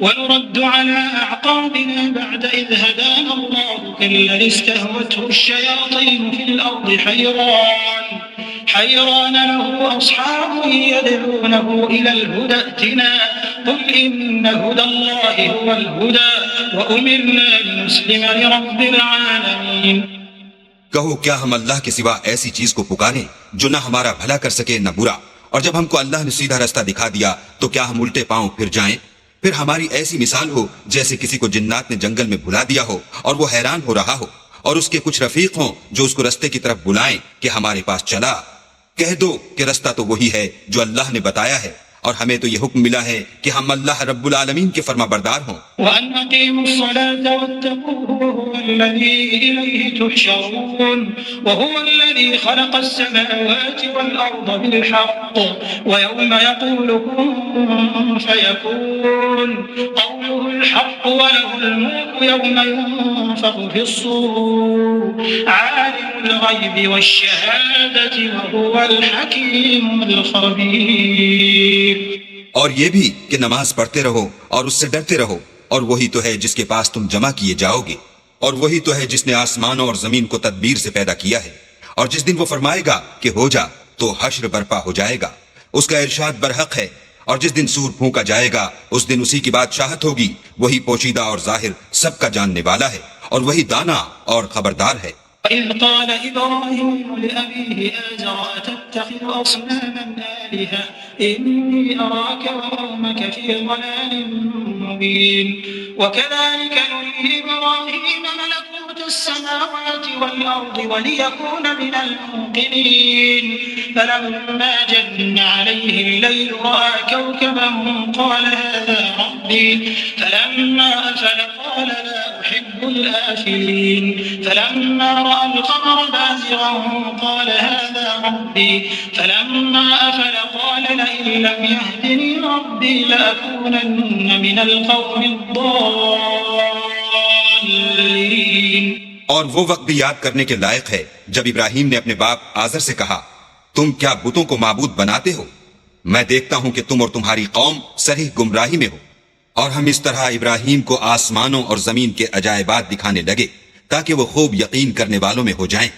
ونرد على أعقابنا بعد إذ هدانا الله كالذي استهوته الشياطين في الأرض حيران له أصحاب يدعونه إلى الهدى ائتنا قل إن هدى الله هو الهدى وأمرنا لنسلم لرب العالمين۔ کہو کیا ہم اللہ کے سوا ایسی چیز کو پکاریں جو نہ ہمارا بھلا کر سکے نہ برا، اور جب ہم کو اللہ نے سیدھا رستہ دکھا دیا تو کیا ہم الٹے پاؤں پھر جائیں؟ پھر ہماری ایسی مثال ہو جیسے کسی کو جنات نے جنگل میں بھلا دیا ہو اور وہ حیران ہو رہا ہو، اور اس کے کچھ رفیق ہوں جو اس کو رستے کی طرف بلائیں کہ ہمارے پاس چلا۔ کہہ دو کہ رستہ تو وہی ہے جو اللہ نے بتایا ہے، اور ہمیں تو یہ حکم ملا ہے کہ ہم اللہ رب العالمین کے فرما بردار ہوں۔ وَأَنْ أَقِيمُوا الصَّلَاةَ وَاتَّقُوهُ وَهُوَ الَّذِي إِلَيْهِ تُحْشَرُونَ وَهُوَ الَّذِي خَلَقَ السَّمَاوَاتِ وَالْأَرْضَ بِالْحَقِّ وَيَوْمَ يَقُولُ كُن فَيَكُونُ قَوْلُهُ الْحَقُّ وَلَهُ الْمُلْكُ يَوْمَ يُنفَخُ فِي الصُّورِ عَالِمُ الْغَيْبِ وَالشَّهَادَةِ وَهُوَ الْحَكِيمُ الْخَبِيرُ۔ اور یہ بھی کہ نماز پڑھتے رہو اور اس سے ڈرتے رہو، اور وہی تو ہے جس کے پاس تم جمع کیے جاؤ گے، اور وہی تو ہے جس نے آسمانوں اور زمین کو تدبیر سے پیدا کیا ہے، اور جس دن وہ فرمائے گا کہ ہو جا تو حشر برپا ہو جائے گا، اس کا ارشاد برحق ہے، اور جس دن سور پھونکا جائے گا اس دن اسی کی بادشاہت ہوگی، وہی پوشیدہ اور ظاہر سب کا جاننے والا ہے، اور وہی دانا اور خبردار ہے۔ وإذ قال إبراهيم لأبيه آزر أتتخذ أصناما آلهة إني أراك وقومك في ضلال مبين وكذلك نري إبراهيم ملكوت السماوات والأرض وليكون من الموقنين فلما جن عليه الليل رأى كوكبا قال هذا ربي فلما أفل قال لا أحب الآفلين فلما رأى القمر بازغا قال هذا ربي فلما أفل قال لئن لم يهدني ربي لأكونن من القوم الضالين۔ اور وہ وقت بھی یاد کرنے کے لائق ہے جب ابراہیم نے اپنے باپ آزر سے کہا تم کیا بتوں کو معبود بناتے ہو؟ میں دیکھتا ہوں کہ تم اور تمہاری قوم صریح گمراہی میں ہو۔ اور ہم اس طرح ابراہیم کو آسمانوں اور زمین کے عجائبات دکھانے لگے تاکہ وہ خوب یقین کرنے والوں میں ہو جائیں۔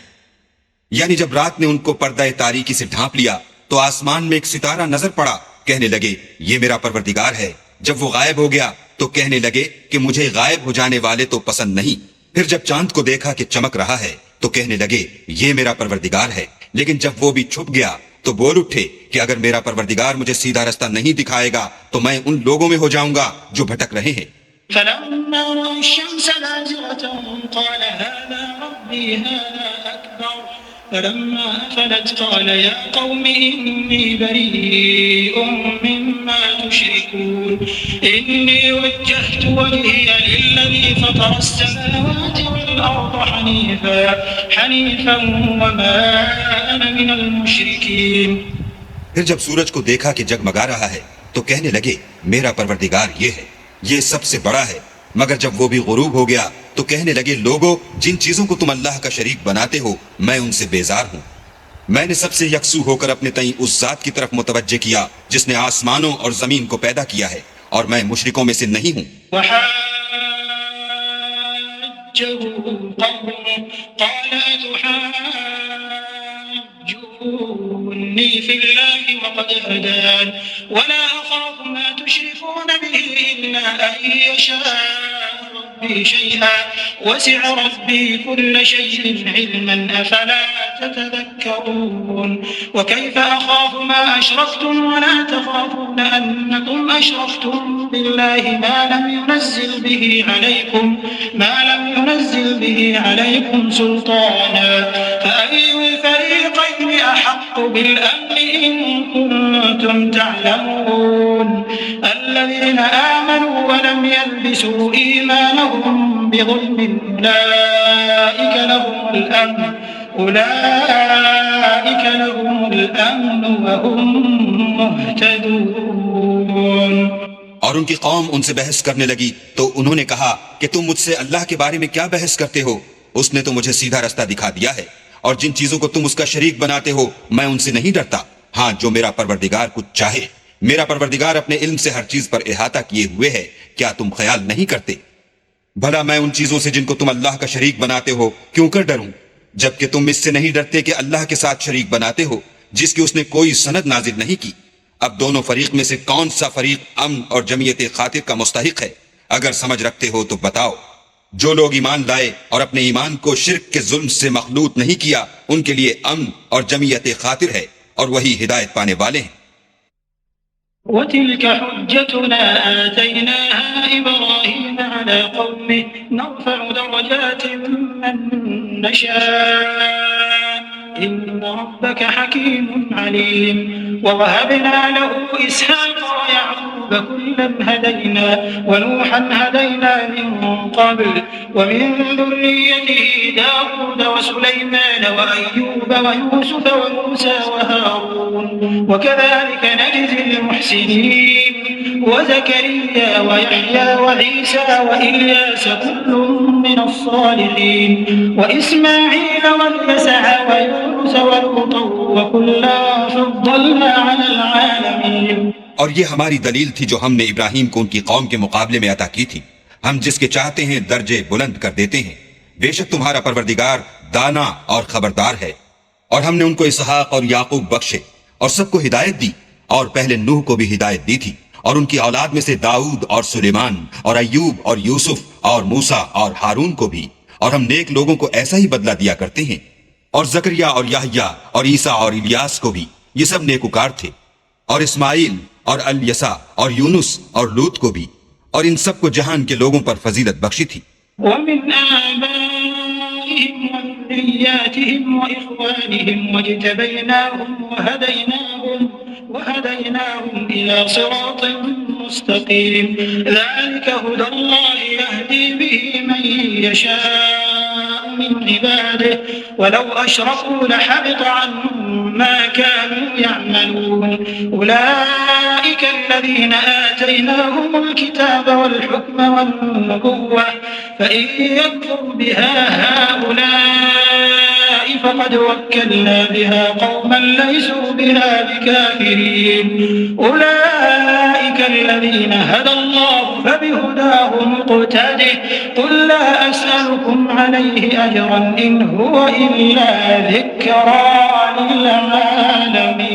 یعنی جب رات نے ان کو پردہ تاریکی سے ڈھانپ لیا تو آسمان میں ایک ستارہ نظر پڑا، کہنے لگے یہ میرا پروردگار ہے۔ جب وہ غائب ہو گیا تو کہنے لگے کہ مجھے غائب ہو جانے والے تو پسند نہیں۔ پھر جب چاند کو دیکھا کہ چمک رہا ہے تو کہنے لگے یہ میرا پروردگار ہے۔ لیکن جب وہ بھی چھپ گیا تو بول اٹھے کہ اگر میرا پروردگار مجھے سیدھا رستہ نہیں دکھائے گا تو میں ان لوگوں میں ہو جاؤں گا جو بھٹک رہے ہیں۔ فلما رأى الشمس بازغة قال هذا ربي هذا أكبر فلما أفلت قال يا قوم إني بريء مما تشركون إني وجهت وجهي للذي فطر السماوات والأرض حنيفا وما أنا من المشركين۔ پھر جب سورج کو دیکھا کہ جگمگا رہا ہے تو کہنے لگے میرا پروردگار یہ ہے، یہ سب سے بڑا ہے۔ مگر جب وہ بھی غروب ہو گیا تو کہنے لگے لوگو جن چیزوں کو تم اللہ کا شریک بناتے ہو میں ان سے بیزار ہوں۔ میں نے سب سے یکسو ہو کر اپنے تئیں اس ذات کی طرف متوجہ کیا جس نے آسمانوں اور زمین کو پیدا کیا ہے، اور میں مشرکوں میں سے نہیں ہوں۔ وحاجه قومه قال أتحاجوني في الله وقد هدان ولا أخاف ما تشركون به إلا أن يشاء ربي شيئا وسع ربي كل شيء علما أفلا تتذكرون وكيف أخاف ما أشركتم ولا تخافون أنكم أشركتم بالله ما لم ينزل به عليكم سلطانا فأي الفريقين أحق بالأمن إن كنتم تعلمون الذين آمنوا ولم يلبسوا إيمانهم بظلم أولئك لهم الأمن وهم مهتدون۔ اور ان کی قوم ان سے بحث کرنے لگی تو انہوں نے کہا کہ تم مجھ سے اللہ کے بارے میں کیا بحث کرتے ہو؟ اس نے تو مجھے سیدھا رستہ دکھا دیا ہے، اور جن چیزوں کو تم اس کا شریک بناتے ہو میں ان سے نہیں ڈرتا۔ ہاں جو میرا پروردگار کچھ چاہے، میرا پروردگار اپنے علم سے ہر چیز پر احاطہ کیے ہوئے ہے، کیا تم خیال نہیں کرتے؟ بھلا میں ان چیزوں سے جن کو تم اللہ کا شریک بناتے ہو کیوں کر ڈروں، جبکہ تم اس سے نہیں ڈرتے کہ اللہ کے ساتھ شریک بناتے ہو جس کی اس نے کوئی سند نازل نہیں کی۔ اب دونوں فریق میں سے کون سا فریق امن اور جمعیت خاطر کا مستحق ہے؟ اگر سمجھ رکھتے ہو تو بتاؤ۔ جو لوگ ایمان لائے اور اپنے ایمان کو شرک کے ظلم سے مخلوط نہیں کیا ان کے لیے امن اور جمعیت خاطر ہے، اور وہی ہدایت پانے والے ہیں۔ وتلك حجتنا آتيناها إبراهيم على قومه نرفع درجات من نشاء إن ربك حكيم عليم ووهبنا له إسحاق ويعقوب كلا هدينا ونوحا هدينا من قبل ومن ذريته داود وسليمان وأيوب ويوسف وموسى وهارون وكذلك نجزي المحسنين وزكريا ويحيى وعيسى وإلياس كل من الصالحين وإسماعيل واليسع ويونس ولوطا وكلا فضلنا على العالمين۔ اور یہ ہماری دلیل تھی جو ہم نے ابراہیم کو ان کی قوم کے مقابلے میں عطا کی تھی، ہم جس کے چاہتے ہیں درجے بلند کر دیتے ہیں۔ بے شک تمہارا پروردگار دانا اور خبردار ہے۔ اور ہم نے ان کو اسحاق اور یعقوب بخشے اور سب کو ہدایت دی، اور پہلے نوح کو بھی ہدایت دی تھی، اور ان کی اولاد میں سے داؤد اور سلیمان اور ایوب اور یوسف اور موسیٰ اور ہارون کو بھی۔ اور ہم نیک لوگوں کو ایسا ہی بدلہ دیا کرتے ہیں، اور زکریا اور یحییٰ اور عیسیٰ اور الیاس کو بھی، یہ سب نیکوکار تھے، اور اسماعیل اور الیسع اور یونس اور لوط کو بھی، اور ان سب کو جہان کے لوگوں پر فضیلت بخشی تھی۔ ومن آبائهم وذرياتهم وإخوانهم واجتبيناهم وهديناهم إلى صراط مستقيم ذلك هدى الله يهدي به من يشاء من عباده ولو أشركوا لحبط عنهم ما كانوا يعملون أولئك الذين آتيناهم الكتاب والحكم والنبوة فإن يكفر بها هؤلاء فقد وكلنا بها قوما ليسوا بها بكافرين أولئك الذين هدى الله فبهداه مقتده قل لا أسألكم عليه أجرا إن هو إلا ذكرى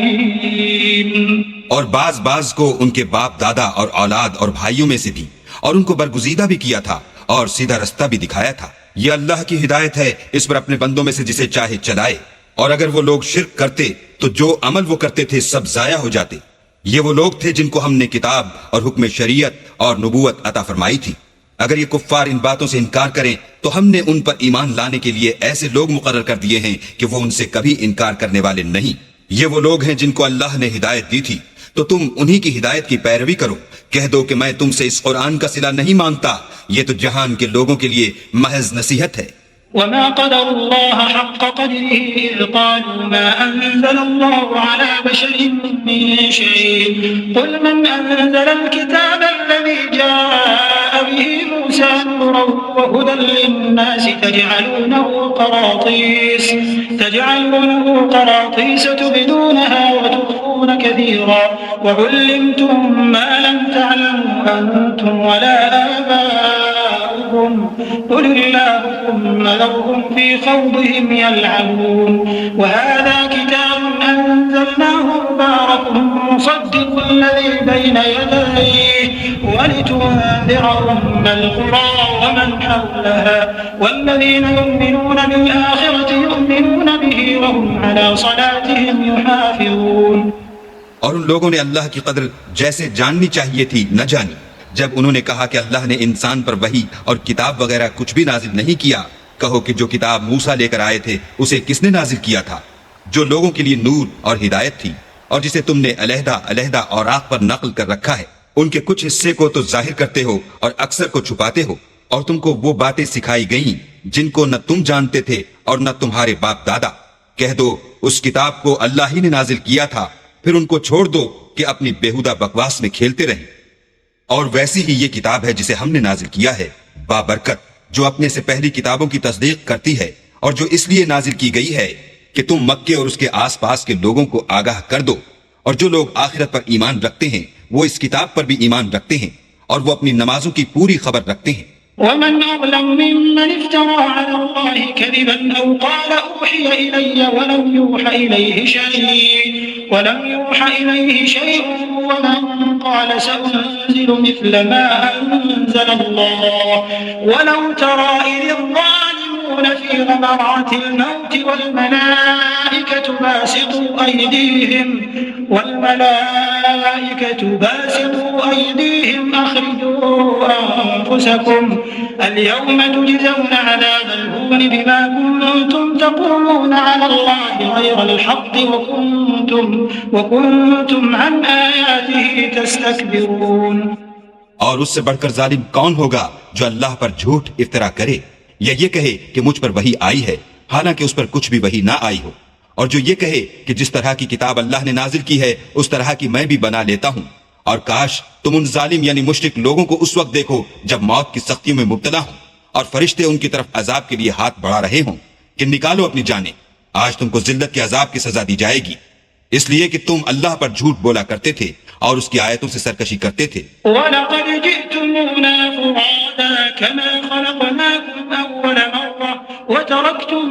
للعالمين۔ اور بعض کو ان کے باپ دادا اور اولاد اور بھائیوں میں سے بھی، اور ان کو برگزیدہ بھی کیا تھا اور سیدھا رستہ بھی دکھایا تھا۔ یہ اللہ کی ہدایت ہے، اس پر اپنے بندوں میں سے جسے چاہے چلائے، اور اگر وہ لوگ شرک کرتے تو جو عمل وہ کرتے تھے سب ضائع ہو جاتے۔ یہ وہ لوگ تھے جن کو ہم نے کتاب اور حکم شریعت اور نبوت عطا فرمائی تھی۔ اگر یہ کفار ان باتوں سے انکار کریں تو ہم نے ان پر ایمان لانے کے لیے ایسے لوگ مقرر کر دیے ہیں کہ وہ ان سے کبھی انکار کرنے والے نہیں۔ یہ وہ لوگ ہیں جن کو اللہ نے ہدایت دی تھی، تو تم انہی کی ہدایت کی پیروی کرو۔ کہہ دو کہ میں تم سے اس قرآن کا صلہ نہیں مانگتا، یہ تو جہان کے لوگوں کے لیے محض نصیحت ہے۔ وما قدر الله حق قدره إذ قالوا ما أنزل الله على بشر من شيء قل من أنزل الكتاب الذي جاء به موسى نورا وهدى للناس تجعلونه قراطيس تبدونها وتخفون كثيرا وعلمتم ما لم تعلموا أنتم ولا آباؤكم قل الله ثم ذرهم في خوضهم يلعبون وهذا كتاب أنزلناه مبارك مصدق الذي بين يديه ولتنذر أم القرى ومن حولها والذين يؤمنون بالآخرة يؤمنون به وهم على صلاتهم يحافظون۔ اور ان لوگوں نے اللہ کی قدر جیسے جاننی چاہیے تھی نہ جانی، جب انہوں نے کہا کہ اللہ نے انسان پر وحی اور کتاب وغیرہ کچھ بھی نازل نہیں کیا۔ کہو کہ جو کتاب موسیٰ لے کر آئے تھے اسے کس نے نازل کیا تھا؟ جو لوگوں کے لیے نور اور ہدایت تھی، اور جسے تم نے علیحدہ علیحدہ اوراق پر نقل کر رکھا ہے۔ ان کے کچھ حصے کو تو ظاہر کرتے ہو اور اکثر کو چھپاتے ہو، اور تم کو وہ باتیں سکھائی گئیں جن کو نہ تم جانتے تھے اور نہ تمہارے باپ دادا۔ کہہ دو اس کتاب کو اللہ ہی نے نازل کیا تھا، پھر ان کو چھوڑ دو کہ اپنی بیہودہ بکواس میں کھیلتے رہیں۔ اور ویسی ہی یہ کتاب ہے جسے ہم نے نازل کیا ہے، بابرکت، جو اپنے سے پہلی کتابوں کی تصدیق کرتی ہے، اور جو اس لیے نازل کی گئی ہے کہ تم مکے اور اس کے آس پاس کے لوگوں کو آگاہ کر دو، اور جو لوگ آخرت پر ایمان رکھتے ہیں وہ اس کتاب پر بھی ایمان رکھتے ہیں، اور وہ اپنی نمازوں کی پوری خبر رکھتے ہیں۔ ومن أظلم ممن افترى على الله كذبا أو قال أوحي إلي ولم يوحى إليه شيء ومن قال سأنزل مثل ما أنزل الله ولو ترى إذ الظالمون في غمرات الموت والملائكة باسطوا أيديهم أخرجوا أنفسكم اليوم تجزون عذاب الهون بما كنتم تقولون على الله غير الحق وكنتم عن آياته تستكبرون۔ اور اس سے بڑھ کر ظالم کون ہوگا جو اللہ پر جھوٹ افترا کرے یا یہ کہے کہ مجھ پر وحی آئی ہے حالانکہ اس پر کچھ بھی وحی نہ آئی ہو، اور جو یہ کہے کہ جس طرح کی کتاب اللہ نے نازل کی ہے اس طرح کی میں بھی بنا لیتا ہوں۔ اور کاش تم ان ظالم یعنی مشرک لوگوں کو اس وقت دیکھو جب موت کی سختیوں میں مبتلا ہوں اور فرشتے ان کی طرف عذاب کے لیے ہاتھ بڑھا رہے ہوں کہ نکالو اپنی جانیں، آج تم کو ذلت کے عذاب کی سزا دی جائے گی، اس لیے کہ تم اللہ پر جھوٹ بولا کرتے تھے اور اس کی آیتوں سے سرکشی کرتے تھے۔ وَلَقَدْ جِئْتُمُونَا فُرَادَىٰ كَمَا خَلَقْنَاكُمْ أَوَّلَ مَرَّةٍ وَتَرَكْتُم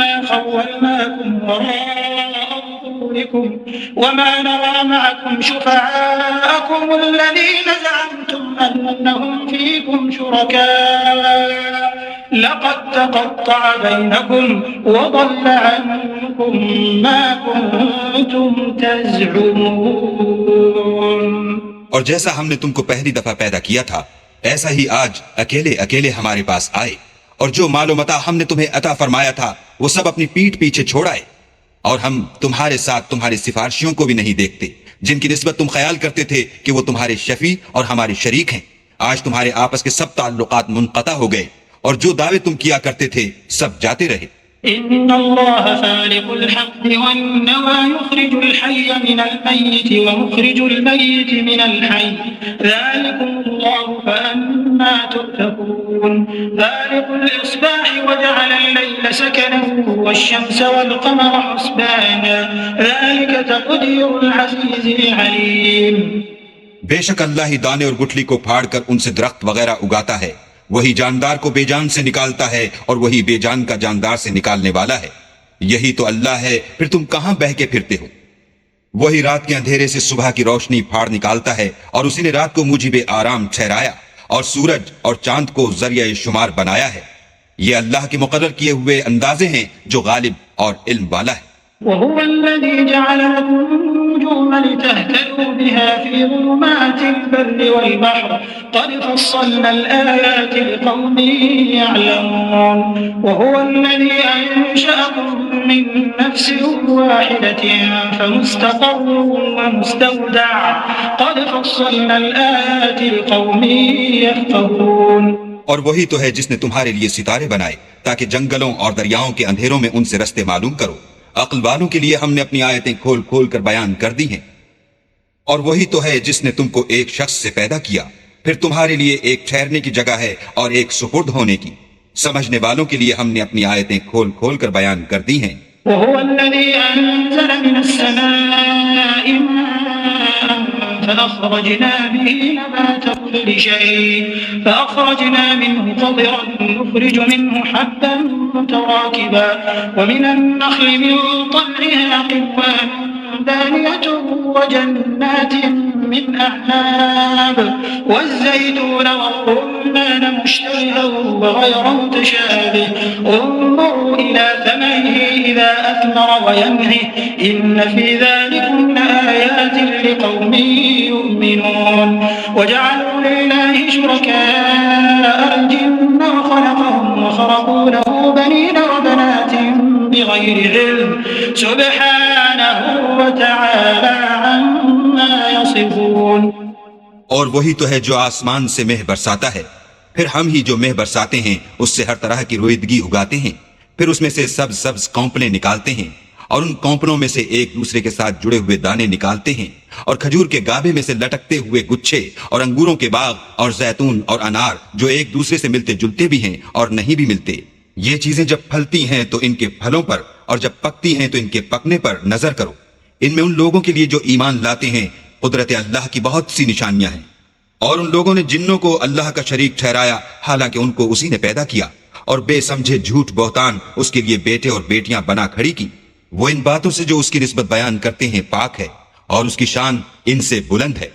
مَّا خَوَّلْنَاكُمْ وَرَاءَ ظُهُورِكُمْ وَمَا نَرَىٰ مَعَكُمْ شُفَعَاءَكُمُ الَّذِينَ زَعَمْتُمْ أَنَّهُمْ فِيكُمْ شُرَكَاءُ لقد تقطع بينكم وضل عنكم ما كنتم تزعمون. اور جیسا ہم نے تم کو پہلی دفعہ پیدا کیا تھا ایسا ہی آج اکیلے اکیلے ہمارے پاس آئے، اور جو مال و متاع ہم نے تمہیں عطا فرمایا تھا وہ سب اپنی پیٹھ پیچھے چھوڑائے، اور ہم تمہارے ساتھ تمہارے سفارشیوں کو بھی نہیں دیکھتے جن کی نسبت تم خیال کرتے تھے کہ وہ تمہارے شفیع اور ہمارے شریک ہیں۔ آج تمہارے آپس کے سب تعلقات منقطع ہو گئے، اور جو دعوے تم کیا کرتے تھے سب جاتے رہے۔ إن الله فالق الحب والنوى يخرج الحي من الميت ومخرج الميت من الحي ذلكم الله فأنا تؤفكون. فالق الإصباح وجعل الليل سكنا والشمس والقمر حسبانا ذلك تقدير العزيز العليم. بے شک اللہ ہی دانے اور گٹھلی کو پھاڑ کر ان سے درخت وغیرہ اگاتا ہے، وہی جاندار کو بے جان سے نکالتا ہے اور وہی بے جان کا جاندار سے نکالنے والا ہے، یہی تو اللہ ہے، پھر تم کہاں بہہ کے پھرتے ہو؟ وہی رات کے اندھیرے سے صبح کی روشنی پھاڑ نکالتا ہے، اور اسی نے رات کو موجب آرام ٹھہرایا اور سورج اور چاند کو ذریعہ شمار بنایا ہے۔ یہ اللہ کے مقرر کیے ہوئے اندازے ہیں جو غالب اور علم والا ہے۔ وهو الذي جعل لكم النجوم لتهتدوا بها في ظلمات البر والبحر قد فصلنا الآيات لقوم يعلمون. وهو الذي أنشأكم من نفس واحدة فمستقر ومستودع قد فصلنا الآيات لقوم يفقهون. اور وہی تو ہے جس نے تمہارے لیے ستارے بنائے تاکہ جنگلوں اور دریاؤں کے اندھیروں میں ان سے رستے معلوم کرو۔ عقل والوں کے لیے ہم نے اپنی آیتیں کھول کھول کر بیان کر دی ہیں۔ اور وہی تو ہے جس نے تم کو ایک شخص سے پیدا کیا، پھر تمہارے لیے ایک ٹھہرنے کی جگہ ہے اور ایک سپرد ہونے کی۔ سمجھنے والوں کے لیے ہم نے اپنی آیتیں کھول کھول کر بیان کر دی ہیں۔ وهو الذي أنزل من السماء ماء فأخرجنا به نبات كل شيء فأخرجنا منه خضرا نخرج منه حبا متراكبا ومن النخل من طلعها قنوان دانية وجنات من أعناب والزيتون والرمان مشتبها وغير متشابه انظروا إلى ثمره إذا أثمر وينعه إن في ذلكم لآيات لقوم يؤمنون. وجعلوا لله شركاء الجن وخلقهم وخرقوا له بنين وبنات بغير علم سبحانه وتعالى عما يصفون. اور وہی تو ہے جو آسمان سے مہ برساتا ہے، پھر ہم ہی جو مہ برساتے ہیں اس سے ہر طرح کی رویدگی اگاتے ہیں، پھر اس میں سے سبز سبز کونپلیں نکالتے ہیں، اور ان کونپلوں میں سے ایک دوسرے کے ساتھ جڑے ہوئے دانے نکالتے ہیں، اور کھجور کے گابے میں سے لٹکتے ہوئے گچھے، اور انگوروں کے باغ اور زیتون اور انار جو ایک دوسرے سے ملتے جلتے بھی ہیں اور نہیں بھی ملتے۔ یہ چیزیں جب پھلتی ہیں تو ان کے پھلوں پر، اور جب پکتی ہیں تو ان کے پکنے پر نظر کرو۔ ان میں ان لوگوں کے لیے جو ایمان لاتے ہیں قدرت اللہ کی بہت سی نشانیاں ہیں۔ اور ان لوگوں نے جنوں کو اللہ کا شریک ٹھہرایا حالانکہ ان کو اسی نے پیدا کیا، اور بے سمجھے جھوٹ بہتان اس کے لیے بیٹے اور بیٹیاں بنا کھڑی کی۔ وہ ان باتوں سے جو اس کی نسبت بیان کرتے ہیں پاک ہے، اور اس کی شان ان سے بلند ہے۔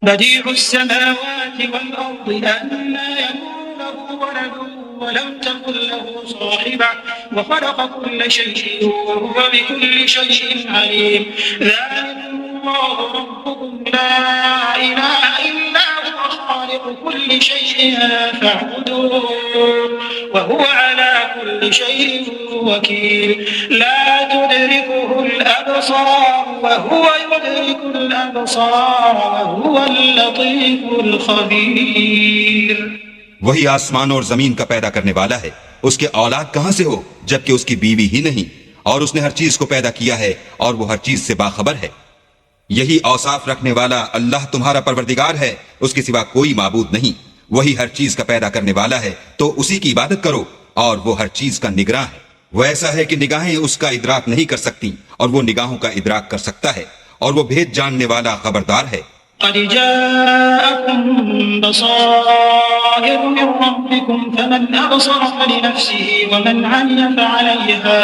بديع السماوات والأرض أنى يكون له ولد ولم تكن له صاحبة وخلق كل شيء وهو بكل شيء عليم. ذلكم الله ربكم لا إله إلا هو خالق كل شيء فاعبدوه وهو على كل شيء وكيل. لا تدركه الأبصار وهو يدرك الأبصار وهو اللطيف الخبير. وہی آسمان اور زمین کا پیدا کرنے والا ہے، اس کے اولاد کہاں سے ہو جبکہ اس کی بیوی ہی نہیں، اور اس نے ہر چیز کو پیدا کیا ہے اور وہ ہر چیز سے باخبر ہے۔ یہی اوصاف رکھنے والا اللہ تمہارا پروردگار ہے، اس کے سوا کوئی معبود نہیں۔ وہی ہر چیز کا پیدا کرنے والا ہے تو اسی کی عبادت کرو، اور وہ ہر چیز کا نگراں ہے۔ وہ ایسا ہے کہ نگاہیں اس کا ادراک نہیں کر سکتی، اور وہ نگاہوں کا ادراک کر سکتا ہے، اور وہ بھید جاننے والا خبردار ہے۔ قد جاءكم بصائر من ربكم فمن أبصر فلنفسه ومن عمي فعليها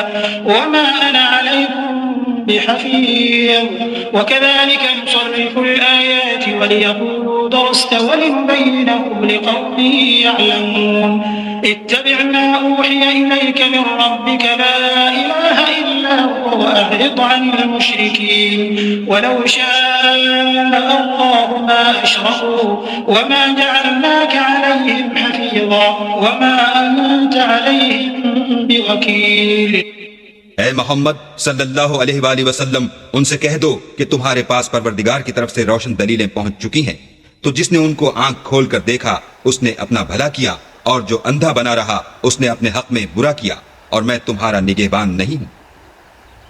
وما أنا عليكم بحفيظ وكذلك نصرف الآيات وليقولوا درست ولنبينه لقوم يعلمون اتبع ما أوحي إليك من ربك لا إله إلا هو وأعرض عن المشركين ولو شاء الله ما أشركوا وما جعلناك عليهم حفيظا وما أنت عليهم بوكيل۔ اے محمد صلی اللہ علیہ وآلہ وسلم ان سے کہہ دو کہ تمہارے پاس پروردگار کی طرف سے روشن دلیلیں پہنچ چکی ہیں، تو جس نے ان کو آنکھ کھول کر دیکھا اس نے اپنا بھلا کیا، اور جو اندھا بنا رہا اس نے اپنے حق میں برا کیا، اور میں تمہارا نگہبان نہیں ہوں۔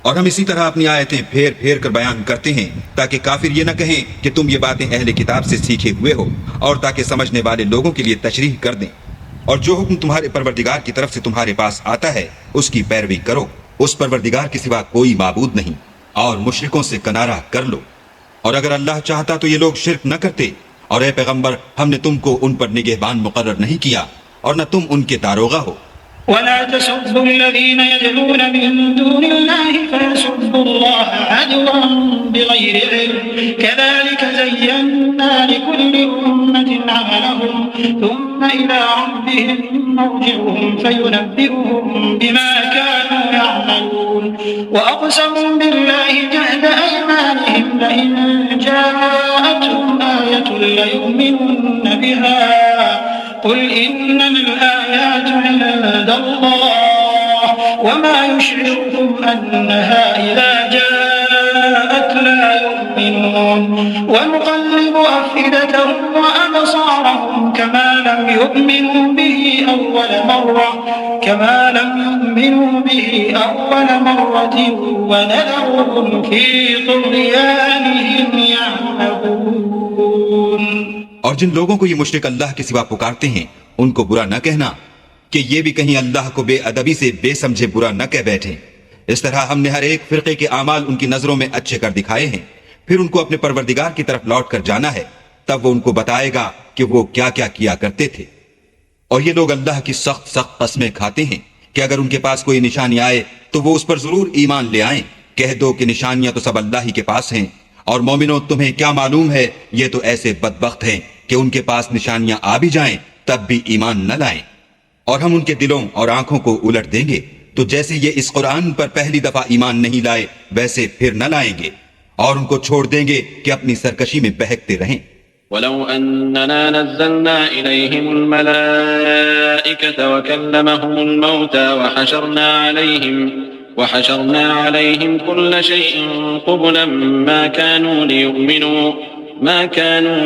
اور ہم اسی طرح اپنی آیتیں پھیر پھیر کر بیان کرتے ہیں تاکہ کافر یہ نہ کہیں کہ تم یہ باتیں اہل کتاب سے سیکھے ہوئے ہو، اور تاکہ سمجھنے والے لوگوں کے لیے تشریح کر دیں۔ اور جو حکم تمہارے پروردگار کی طرف سے تمہارے پاس آتا ہے اس کی پیروی کرو، اس پروردگار کے سوا کوئی معبود نہیں، اور مشرکوں سے کنارہ کر لو۔ اور اگر اللہ چاہتا تو یہ لوگ شرک نہ کرتے، اور اے پیغمبر ہم نے تم کو ان پر نگہبان مقرر نہیں کیا اور نہ تم ان کے داروغہ ہو۔ ولا تسبوا الذين يدعون من دون الله فيسبوا الله عدوا بغير علم كذلك زينا لكل أمة عملهم ثم إلى ربهم مرجعهم فينبئهم بما كانوا يعملون وأقسموا بالله جهد أيمانهم لئن جاءتهم آية ليؤمنن بها قل إنما الآيات عند الله وما يشعركم أنها إذا جاءت لا يؤمنون ونقلب أفئدتهم وأبصارهم كما لم يؤمنوا به أول مرة ونذرهم في طغيانهم يعمهون۔ اور جن لوگوں کو یہ مشرک اللہ کے سوا پکارتے ہیں ان کو برا نہ کہنا کہ یہ بھی کہیں اللہ کو بے ادبی سے بے سمجھے برا نہ کہہ بیٹھیں۔ اس طرح ہم نے ہر ایک فرقے کے اعمال ان کی نظروں میں اچھے کر دکھائے ہیں، پھر ان کو اپنے پروردگار کی طرف لوٹ کر جانا ہے، تب وہ ان کو بتائے گا کہ وہ کیا کیا کیا کرتے تھے۔ اور یہ لوگ اللہ کی سخت سخت قسمیں کھاتے ہیں کہ اگر ان کے پاس کوئی نشانی آئے تو وہ اس پر ضرور ایمان لے آئیں۔ کہہ دو کہ نشانیاں تو سب اللہ ہی کے پاس ہیں، اور مومنوں تمہیں کیا معلوم ہے یہ تو ایسے بدبخت ہیں کہ ان کے پاس نشانیاں آ بھی جائیں تب بھی ایمان نہ لائیں۔ اور ہم ان کے دلوں اور آنکھوں کو الٹ دیں گے، تو جیسے یہ اس قرآن پر پہلی دفعہ ایمان نہیں لائے ویسے پھر نہ لائیں گے، اور ان کو چھوڑ دیں گے کہ اپنی سرکشی میں بہکتے رہیں۔ ولو أننا نزلنا إليهم الملائكة وكلمهم الموتى وحشرنا عليهم كل شيء قبلا ما كانوا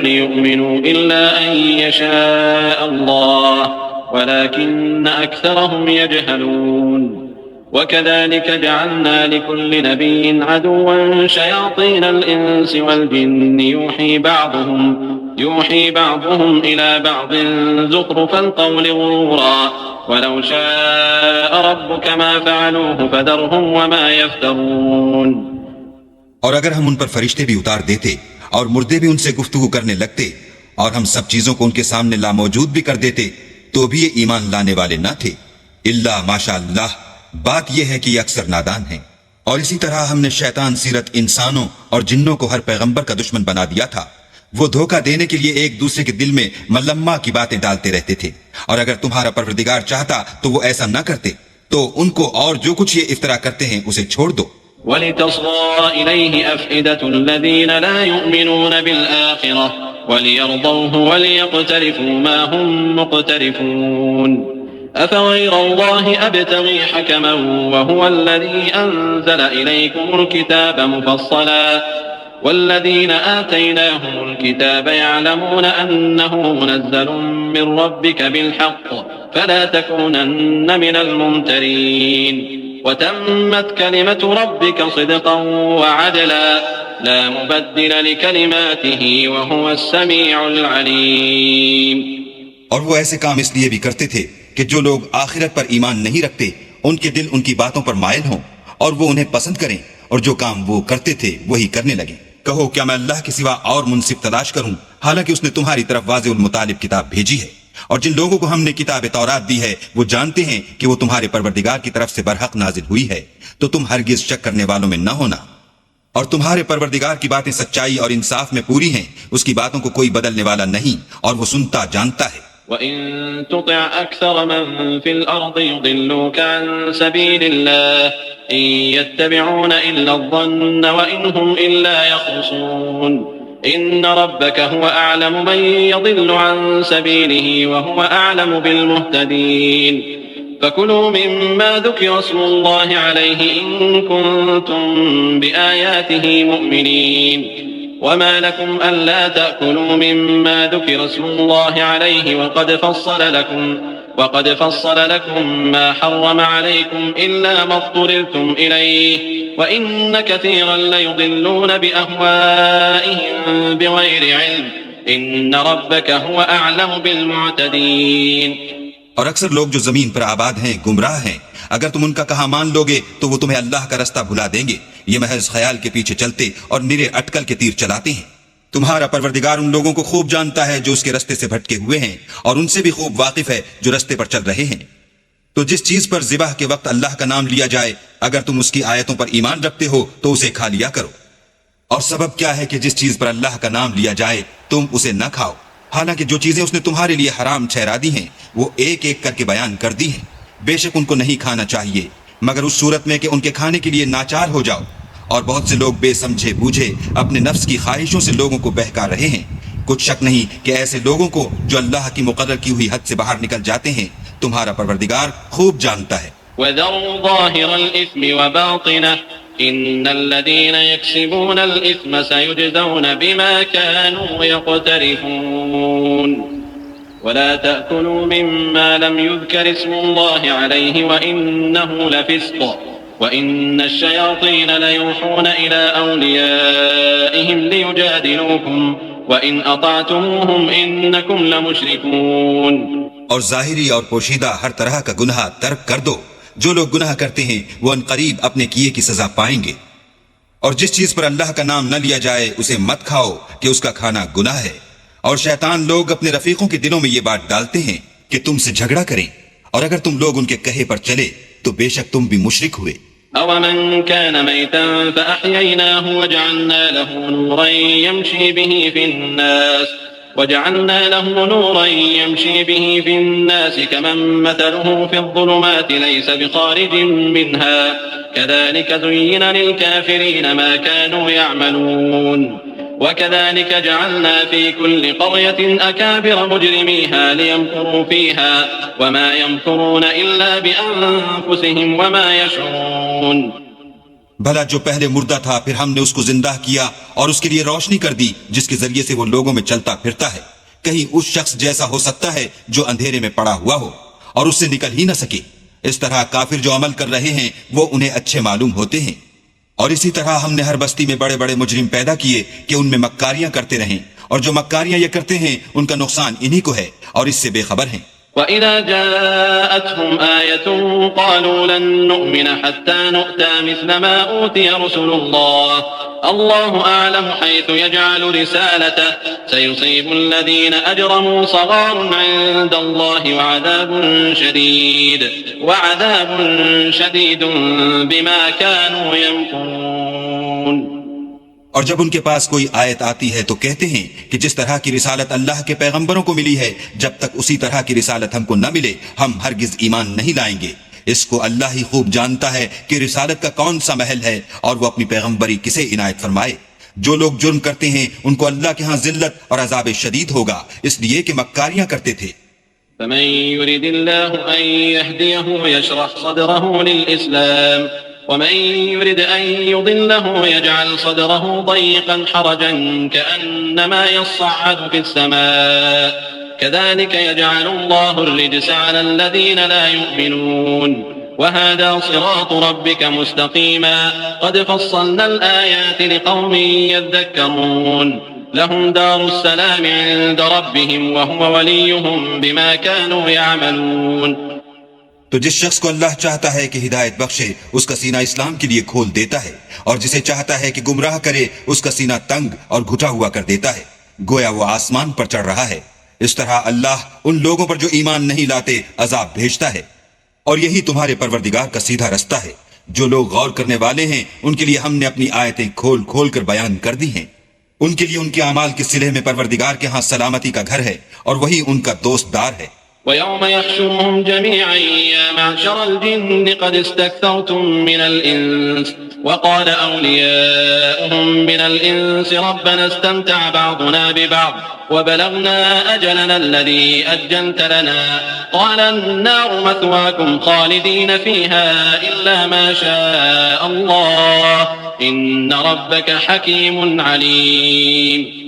ليؤمنوا إلا أن يشاء الله ولكن أكثرهم يجهلون وكذلك جعلنا لكل نبي عدوا شياطين الإنس والجن يوحي بعضهم إلى بعض زخرف القول غرورا ولو شاء ربك ما فعلوه فذرهم وما يفترون۔ اور اگر ہم ان پر فرشتے بھی اتار دیتے اور مردے بھی ان سے گفتگو کرنے لگتے اور ہم سب چیزوں کو ان کے سامنے لاموجود بھی کر دیتے تو بھی یہ ایمان لانے والے نہ تھے، الا ماشاء اللہ۔ بات یہ ہے کہ یہ اکثر نادان ہیں۔ اور اسی طرح ہم نے شیطان سیرت انسانوں اور جنوں کو ہر پیغمبر کا دشمن بنا دیا تھا، وہ دھوکہ دینے کے لیے ایک دوسرے کے دل میں ملمہ کی باتیں ڈالتے رہتے تھے، اور اگر تمہارا پروردگار چاہتا تو وہ ایسا نہ کرتے، تو ان کو اور جو کچھ یہ افطرا کرتے ہیں اسے چھوڑ دو۔ وَلِتَصْغَىٰ إِلَيْهِ أَفْئِدَةُ الَّذِينَ لَا يُؤْمِنُونَ بِالْآخِرَةِ وَلِيَرْضَوْهُ وَلِيَقْتَرِفُوا مَا هُمْ مُقْتَرِفُونَ أَفَغَيْرَ اللَّهِ أَبْتَغِي حَكَمًا وَهُوَ الَّذِي أَنزَلَ إِلَيْكُمُ الْكِتَابَ مُفَصَّلًا وَالَّذِينَ آتَيْنَاهُمُ الْكِتَابَ يَعْلَمُونَ أَنَّهُ مُنَزَّلٌ مِّن رَّبِّكَ بِالْحَقِّ فَلَا تَكُونَنَّ مِنَ الْمُمْتَرِينَ وَتَمَّتْ كَلِمَةُ رَبِّكَ صِدْقًا وَعَدْلًا لَا مُبَدِّلَ لِكَلِمَاتِهِ وَهُوَ السَّمِيعُ الْعَلِيمُ۔ اور وہ ایسے کام اس لیے بھی کرتے تھے کہ جو لوگ آخرت پر ایمان نہیں رکھتے ان کے دل ان کی باتوں پر مائل ہوں اور وہ انہیں پسند کریں، اور جو کام وہ کرتے تھے وہی کرنے لگیں۔ کہو کیا میں اللہ کے سوا اور منصف تلاش کروں، حالانکہ اس نے تمہاری طرف واضح المطالب کتاب بھیجی ہے۔ اور جن لوگوں کو ہم نے کتاب تورات دی ہے وہ جانتے ہیں کہ وہ تمہارے پروردگار کی طرف سے برحق نازل ہوئی ہے، تو تم ہرگز شک کرنے والوں میں نہ ہونا۔ اور تمہارے پروردگار کی باتیں سچائی اور انصاف میں پوری ہیں، اس کی باتوں کو کوئی بدلنے والا نہیں، اور وہ سنتا جانتا ہے۔ وَإِن تُطِعْ أَكْثَرَ مَن فِي الْأَرْضِ يُضِلُّوكَ عَن سَبِيلِ اللَّهِ إِن يَتَّبِعُونَ إِلَّا الظَّنَّ وَإِنْ هُمْ إِلَّا يَخْرُصُونَ إِنَّ رَبَّكَ هُوَ أَعْلَمُ مَن يَضِلُّ عَن سَبِيلِهِ وَهُوَ أَعْلَمُ بِالْمُهْتَدِينَ فَكُلُوا مِمَّا ذُكِرَ اسْمُ اللَّهِ عَلَيْهِ إِن كُنتُم بِآيَاتِهِ مُؤْمِنِينَ وما لكم ألا تأكلوا مما ذكر اسم الله عليه وقد فصل لكم ما حرم عليكم إلا ما اضطررتم إليه وإن كثيرا ليضلون بأهوائهم بغير علم إن ربك هو أعلم بالمعتدين۔ اور اکثر لوگ جو زمین پر آباد ہیں گمراہ ہیں، اگر تم ان کا کہا مان لوگے تو وہ تمہیں اللہ کا رستہ بھلا دیں گے، یہ محض خیال کے پیچھے چلتے اور نرے اٹکل کے تیر چلاتے ہیں۔ تمہارا پروردگار ان لوگوں کو خوب جانتا ہے جو اس کے رستے سے بھٹکے ہوئے ہیں، اور ان سے بھی خوب واقف ہے جو رستے پر چل رہے ہیں۔ تو جس چیز پر ذبح کے وقت اللہ کا نام لیا جائے، اگر تم اس کی آیتوں پر ایمان رکھتے ہو تو اسے کھا لیا کرو۔ اور سبب کیا ہے کہ جس چیز پر اللہ کا نام لیا جائے تم اسے نہ کھاؤ، حالانکہ جو چیزیں اس نے تمہارے لیے حرام ٹھہرا دی ہیں وہ ایک ایک کر کے بیان کر دی ہیں۔ بے شک ان کو نہیں کھانا چاہیے مگر اس صورت میں کہ ان کے کھانے کے لیے ناچار ہو جاؤ، اور بہت سے لوگ بے سمجھے بوجھے اپنے نفس کی خواہشوں سے لوگوں کو بہکا رہے ہیں۔ کچھ شک نہیں کہ ایسے لوگوں کو جو اللہ کی مقرر کی ہوئی حد سے باہر نکل جاتے ہیں تمہارا پروردگار خوب جانتا ہے۔ وَذَرُوا ظَاهِرَ الْإِثْمِ وَبَاطِنَهُ إِنَّ الَّذِينَ يَكْسِبُونَ الْإِثْمَ سَيُجْزَوْنَ بِمَا كَانُوا يَقْتَرِفُونَ ولا تأكلوا مما لم يذكر اسم الله عليه وإنه لفسق وإن الشياطين ليوحون إلى أوليائهم ليجادلوكم وإن أطعتموهم إنكم لمشركون۔ اور ظاہری اور پوشیدہ ہر طرح کا گناہ ترک کر دو، جو لوگ گناہ کرتے ہیں وہ عنقریب اپنے کیے کی سزا پائیں گے، اور جس چیز پر اللہ کا نام نہ لیا جائے اسے مت کھاؤ کہ اس کا کھانا گناہ ہے، اور شیطان لوگ اپنے رفیقوں کے دلوں میں یہ بات ڈالتے ہیں کہ تم سے جھگڑا کریں، اور اگر تم لوگ ان کے کہے پر چلے تو بے شک تم بھی مشرک ہوئے۔ أَوَمَنْ كَانَ مَيْتًا فَأَحْيَيْنَاهُ وَجَعَلْنَا لَهُ نُورًا يَمْشِي بِهِ فِي النَّاسِ كَمَنْ مَثَلُهُ فِي الظُّلُمَاتِ لَيْسَ بِخَارِجٍ مِنْهَا كَذَلِكَ زُيِّنَ لِلْكَافِرِينَ مَا كَانُوا يَعْمَلُونَ وَكَذَلِكَ جَعَلْنَا فِي كُلِّ قَرْيَةٍ أَكَابِرَ مُجْرِمِيهَا لِيَمْكُرُوا فِيهَا وَمَا يَمْكُرُونَ إِلَّا بِأَنفُسِهِمْ وَمَا يَشْعُرُونَ۔ بھلا جو پہلے مردہ تھا پھر ہم نے اس کو زندہ کیا اور اس کے لیے روشنی کر دی جس کے ذریعے سے وہ لوگوں میں چلتا پھرتا ہے، کہیں اس شخص جیسا ہو سکتا ہے جو اندھیرے میں پڑا ہوا ہو اور اس سے نکل ہی نہ سکے۔ اس طرح کافر جو عمل کر رہے ہیں وہ انہیں اچھے معلوم ہوتے ہیں، اور اسی طرح ہم نے ہر بستی میں بڑے بڑے مجرم پیدا کیے کہ ان میں مکاریاں کرتے رہیں، اور جو مکاریاں یہ کرتے ہیں ان کا نقصان انہی کو ہے اور اس سے بے خبر ہیں۔ وَإِذَا جَاءَتْهُمْ آيَةٌ قَالُوا لَن نُّؤْمِنَ حَتَّى نُؤْتَىٰ مِثْلَ مَا أُوتِيَ رُسُلُ اللَّهُ أَعْلَمُ حَيْثُ يَجْعَلُ رِسَالَتَهُ سَيُصِيبُ الَّذِينَ أَجْرَمُوا صَغَارٌ عِندَ اللَّهِ وَعَذَابٌ شَدِيدٌ بِمَا كَانُوا يَمْكُرُونَ۔ اور جب ان کے پاس کوئی آیت آتی ہے تو کہتے ہیں کہ جس طرح کی رسالت اللہ کے پیغمبروں کو ملی ہے جب تک اسی طرح کی رسالت ہم کو نہ ملے ہم ہرگز ایمان نہیں لائیں گے۔ اس کو اللہ ہی خوب جانتا ہے کہ رسالت کا کون سا محل ہے اور وہ اپنی پیغمبری کسے عنایت فرمائے۔ جو لوگ جرم کرتے ہیں ان کو اللہ کے ہاں ذلت اور عذاب شدید ہوگا، اس لیے کہ مکاریاں کرتے تھے۔ فمن يرد الله أن يهديه يشرح صدره للإسلام ومن يرد أن يضله يجعل صدره ضيقا حرجا كأنما يصعد في السماء كذلك يجعل الله الرجس على الذين لا يؤمنون وهذا صراط ربك مستقيما قد فصلنا الآيات لقوم يذكرون لهم دار السلام عند ربهم وهو وليهم بما كانوا يعملون۔ تو جس شخص کو اللہ چاہتا ہے کہ ہدایت بخشے اس کا سینہ اسلام کے لیے کھول دیتا ہے، اور جسے چاہتا ہے کہ گمراہ کرے اس کا سینہ تنگ اور گھٹا ہوا کر دیتا ہے، گویا وہ آسمان پر چڑھ رہا ہے۔ اس طرح اللہ ان لوگوں پر جو ایمان نہیں لاتے عذاب بھیجتا ہے، اور یہی تمہارے پروردگار کا سیدھا رستہ ہے۔ جو لوگ غور کرنے والے ہیں ان کے لیے ہم نے اپنی آیتیں کھول کھول کر بیان کر دی ہیں. ان کے لیے ان کے اعمال کے صلح میں پروردگار کے ہاں سلامتی کا گھر ہے اور وہی ان کا دوست دار ہے. ويوم يحشرهم جميعا يا معشر الجن قد استكثرتم من الإنس وقال أولياؤهم من الإنس ربنا استمتع بعضنا ببعض وبلغنا أجلنا الذي أجلت لنا قال النار مثواكم خالدين فيها إلا ما شاء الله إن ربك حكيم عليم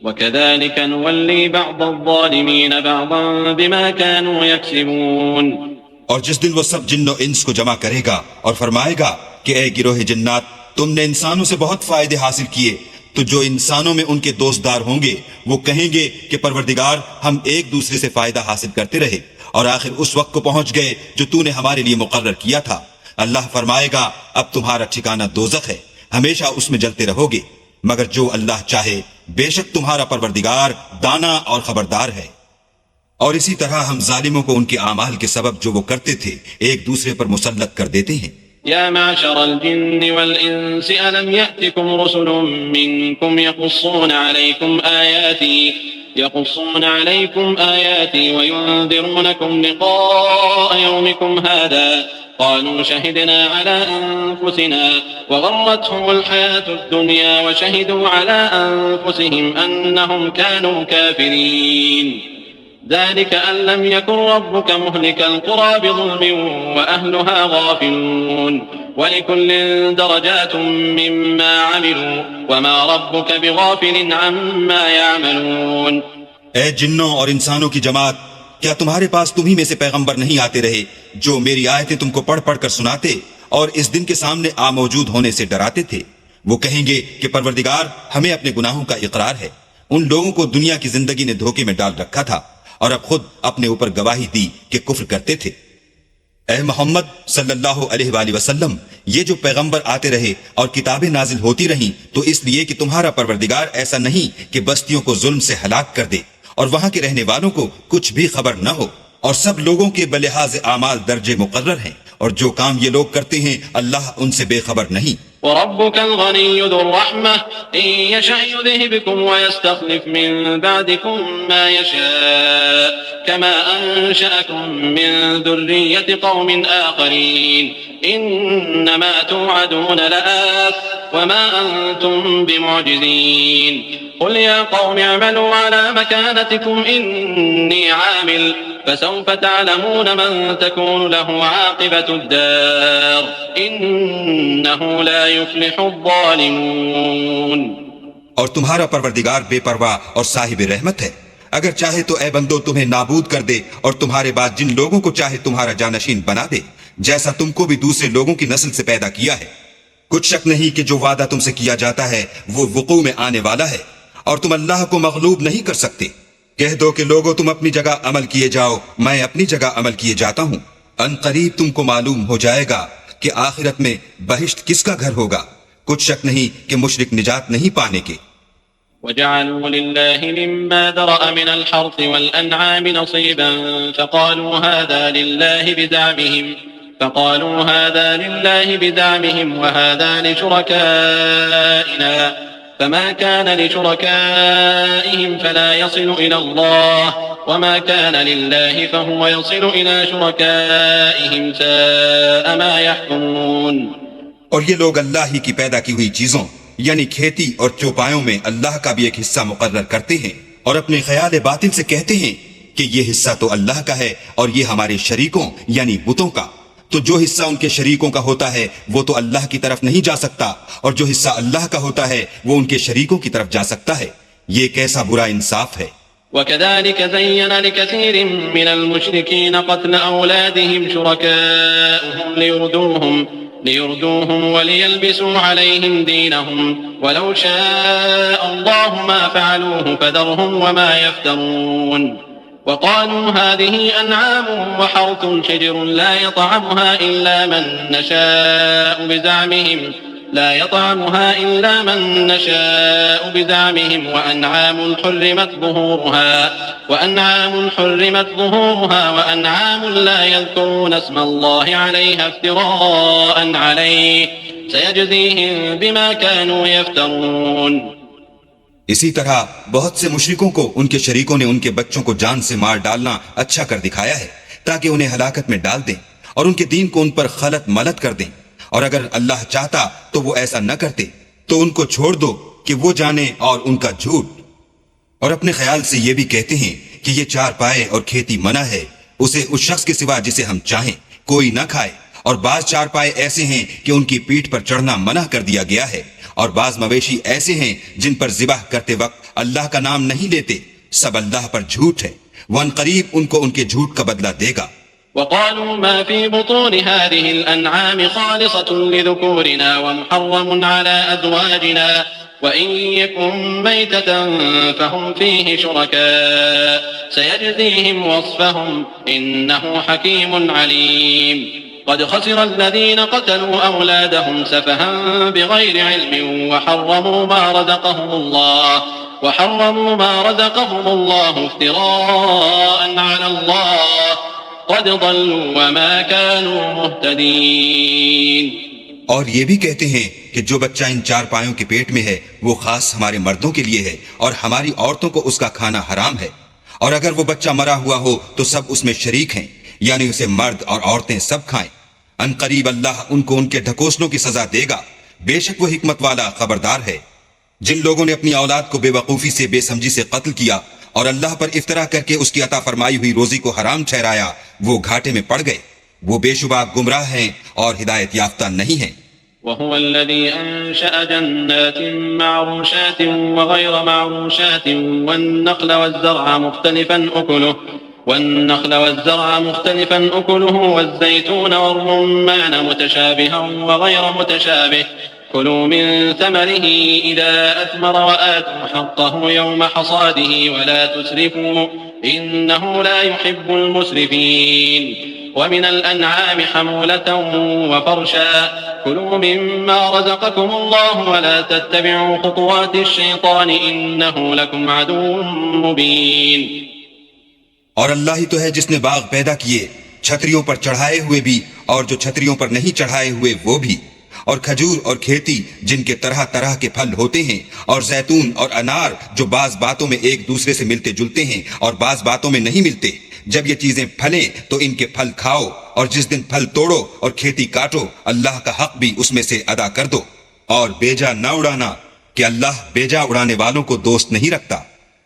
وكذلك نولي بعض الظالمين بعضا بما كانوا يكسبون. اور جس دن وہ سب جن و انس کو جمع کرے گا اور فرمائے گا کہ اے گروہ جنات تم نے انسانوں سے بہت فائدے حاصل کیے، تو جو انسانوں میں ان کے دوست دار ہوں گے وہ کہیں گے کہ پروردگار ہم ایک دوسرے سے فائدہ حاصل کرتے رہے اور آخر اس وقت کو پہنچ گئے جو تو نے ہمارے لیے مقرر کیا تھا. اللہ فرمائے گا اب تمہارا ٹھکانہ دوزخ ہے، ہمیشہ اس میں جلتے رہو گے، مگر جو اللہ چاہے بے شک تمہارا پروردگار دانا اور خبردار ہے. اور اسی طرح ہم ظالموں کو ان کے اعمال کے سبب جو وہ کرتے تھے ایک دوسرے پر مسلط کر دیتے ہیں. يا معشر الجن والإنس ألم يأتكم رسل منكم يقصون عليكم آياتي وينذرونكم لقاء يومكم هذا قالوا شهدنا على أنفسنا وغرتهم الحياة الدنيا وشهدوا على أنفسهم أنهم كانوا كافرين ذلك أن لم يكن ربك مهلك القرى بظلم وأهلها غافلون ولكل درجات مما عملوا وما ربك بغافل عما يعملون. اے جنوں اور انسانوں کی جماعت، کیا تمہارے پاس تمہیں میں سے پیغمبر نہیں آتے رہے جو میری آیتیں تم کو پڑھ پڑھ کر سناتے اور اس دن کے سامنے موجود ہونے سے ڈراتے تھے؟ وہ کہیں گے کہ پروردگار ہمیں اپنے گناہوں کا اقرار ہے، ان لوگوں کو دنیا کی زندگی نے دھوکے میں ڈال رکھا تھا اور اب خود اپنے اوپر گواہی دی کہ کفر کرتے تھے. اے محمد صلی اللہ علیہ وآلہ وسلم، یہ جو پیغمبر آتے رہے اور کتابیں نازل ہوتی رہیں تو اس لیے کہ تمہارا پروردگار ایسا نہیں کہ بستیوں کو ظلم سے ہلاک کر دے اور وہاں کے رہنے والوں کو کچھ بھی خبر نہ ہو، اور سب لوگوں کے بلحاظ اعمال درجے مقرر ہیں، اور جو کام یہ لوگ کرتے ہیں اللہ ان سے بے خبر نہیں. وربك الغني ذو الرحمة إن يشأ يذهبكم ويستخلف من بعدكم ما يشاء كما أنشأكم من ذرية قوم آخرين إنما توعدون لآت وما أنتم بمعجزين. قل يا قوم اعملوا على مكانتكم إني عامل فسوف تعلمون من تكون له عاقبة الدار إنه لا يفلح الظالمون. اور تمہارا پروردگار بے پرواہ اور صاحب رحمت ہے، اگر چاہے تو اے بندو تمہیں نابود کر دے اور تمہارے بعد جن لوگوں کو چاہے تمہارا جانشین بنا دے، جیسا تم کو بھی دوسرے لوگوں کی نسل سے پیدا کیا ہے. کچھ شک نہیں کہ جو وعدہ تم سے کیا جاتا ہے وہ وقوع میں آنے والا ہے، اور تم اللہ کو مغلوب نہیں کر سکتے. کہہ دو کہ لوگوں تم اپنی جگہ عمل کیے جاؤ، میں اپنی جگہ عمل کیے جاتا ہوں. ان قریب تم کو معلوم ہو جائے گا کہ آخرت میں بہشت کس کا گھر ہوگا. کچھ شک نہیں کہ مشرک نجات نہیں پانے کے. وجعلوا لله مما ذرأ من الحرث والأنعام نصيبا فقالوا هذا لله بزعمهم وهذا لشركائنا فما كان لشركائهم فلا يصل إلى الله وما كان لله فهو يصل إلى شركائهم ساء ما يحكمون. اور یہ لوگ اللہ ہی کی پیدا کی ہوئی چیزوں یعنی کھیتی اور چوپایوں میں اللہ کا بھی ایک حصہ مقرر کرتے ہیں اور اپنے خیال باطل سے کہتے ہیں کہ یہ حصہ تو اللہ کا ہے اور یہ ہمارے شریکوں یعنی بتوں کا. تو جو حصہ ان کے شریکوں کا ہوتا ہے وہ تو اللہ کی طرف نہیں جا سکتا، اور جو حصہ اللہ کا ہوتا ہے وہ ان کے شریکوں کی طرف جا سکتا ہے. یہ کیسا برا انصاف ہے. وكذلك زين لكثير من المشركين قتل أولادهم شركاؤهم ليردوهم وليلبسوا عليهم دينهم ولو شاء الله ما فعلوه فذرهم وما يفترون. وقالوا هذه أنعام وحرث حجر لا يطعمها إلا من نشاء لا يطعمها إلا من نشاء بزعمهم وأنعام حرمت ظهورها وأنعام لا يذكرون اسم الله عليها افتراء عليه سيجزيهم بما كانوا يفترون. اسی طرح بہت سے مشرکوں کو ان کے شریکوں نے ان کے بچوں کو جان سے مار ڈالنا اچھا کر دکھایا ہے تاکہ انہیں ہلاکت میں ڈال دیں اور ان کے دین کو ان پر خلط ملط کر دیں، اور اگر اللہ چاہتا تو وہ ایسا نہ کرتے، تو ان کو چھوڑ دو کہ وہ جانے اور ان کا جھوٹ. اور اپنے خیال سے یہ بھی کہتے ہیں کہ یہ چار پائے اور کھیتی منع ہے، اسے اس شخص کے سوا جسے ہم چاہیں کوئی نہ کھائے، اور بعض چار پائے ایسے ہیں کہ ان کی پیٹھ پر چڑھنا منع کر دیا گیا ہے، اور بعض مویشی ایسے ہیں جن پر ذبح کرتے وقت اللہ کا نام نہیں لیتے، سب اللہ پر جھوٹ ہے، وہ ان قریب ان کو ان کے جھوٹ کا بدلہ دے گا. وقالوا ما في بطون هذه الأنعام خالصة لذكورنا ومحرم على أزواجنا وإن يكن ميتة فهم فيه شركاء سيجزيهم وصفهم إنه حكيم عليم. قد خسر الذين قتلوا أولادهم سفها بغير علم وحرموا ما رزقهم الله افتراء على الله قد ضلوا وما كانوا مهتدين. اور یہ بھی کہتے ہیں کہ جو بچہ ان چار پایوں کے پیٹ میں ہے وہ خاص ہمارے مردوں کے لیے ہے اور ہماری عورتوں کو اس کا کھانا حرام ہے، اور اگر وہ بچہ مرا ہوا ہو تو سب اس میں شریک ہیں، یعنی اسے مرد اور عورتیں سب کھائیں. ان قریب اللہ ان کو ان کے ڈھکوسلوں کی سزا دے گا، بے شک وہ حکمت والا خبردار ہے. جن لوگوں نے اپنی اولاد کو بے وقوفی سے بے سمجھی سے قتل کیا اور اللہ پر افطرا کر کے اس کی عطا فرمائی ہوئی روزی کو حرام ٹھہرایا، وہ گھاٹے میں پڑ گئے، وہ بے شبہ گمراہ ہیں اور ہدایت یافتہ نہیں ہیں. وهو الذي أنشأ جنات معروشات وغير معروشات والنخل والزرع مختلفا أكله والزيتون والرمان متشابها وغير متشابه كلوا من ثمره إذا أثمر وآتوا حقه يوم حصاده ولا تسرفوا إنه لا يحب المسرفين. ومن الأنعام حمولة وفرشا كلوا مما رزقكم الله ولا تتبعوا خطوات الشيطان إنه لكم عدو مبين. اور اللہ ہی تو ہے جس نے باغ پیدا کیے، چھتریوں پر چڑھائے ہوئے بھی اور جو چھتریوں پر نہیں چڑھائے ہوئے وہ بھی، اور کھجور اور کھیتی جن کے طرح طرح کے پھل ہوتے ہیں، اور زیتون اور انار جو بعض باتوں میں ایک دوسرے سے ملتے جلتے ہیں اور بعض باتوں میں نہیں ملتے. جب یہ چیزیں پھلیں تو ان کے پھل کھاؤ، اور جس دن پھل توڑو اور کھیتی کاٹو اللہ کا حق بھی اس میں سے ادا کر دو، اور بیجا نہ اڑانا کہ اللہ بیجا اڑانے والوں کو دوست نہیں رکھتا.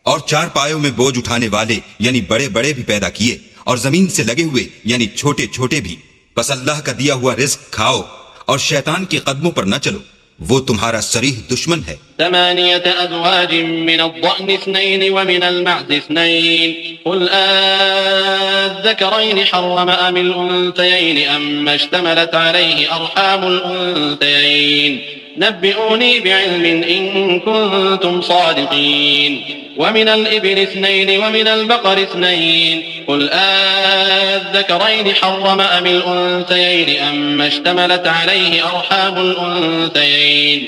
اور چار پایوں میں بوجھ اٹھانے والے یعنی بڑے بڑے بھی پیدا کیے، اور زمین سے لگے ہوئے یعنی چھوٹے چھوٹے بھی. بس اللہ کا دیا ہوا رزق کھاؤ اور شیطان کے قدموں پر نہ چلو، وہ تمہارا صریح دشمن ہے. 8 أزواج من الضأن 2 ومن المعز 2 قل الذكرين حرم أم الأنثيين أما اشتملت عليه أرحام الأنثيين نبئوني بعلم إن كنتم صادقين. ومن الإبل 2 ومن البقر 2 قل الذكرين حرم أم الأنثيين أما اشتملت عليه أرحام الأنثيين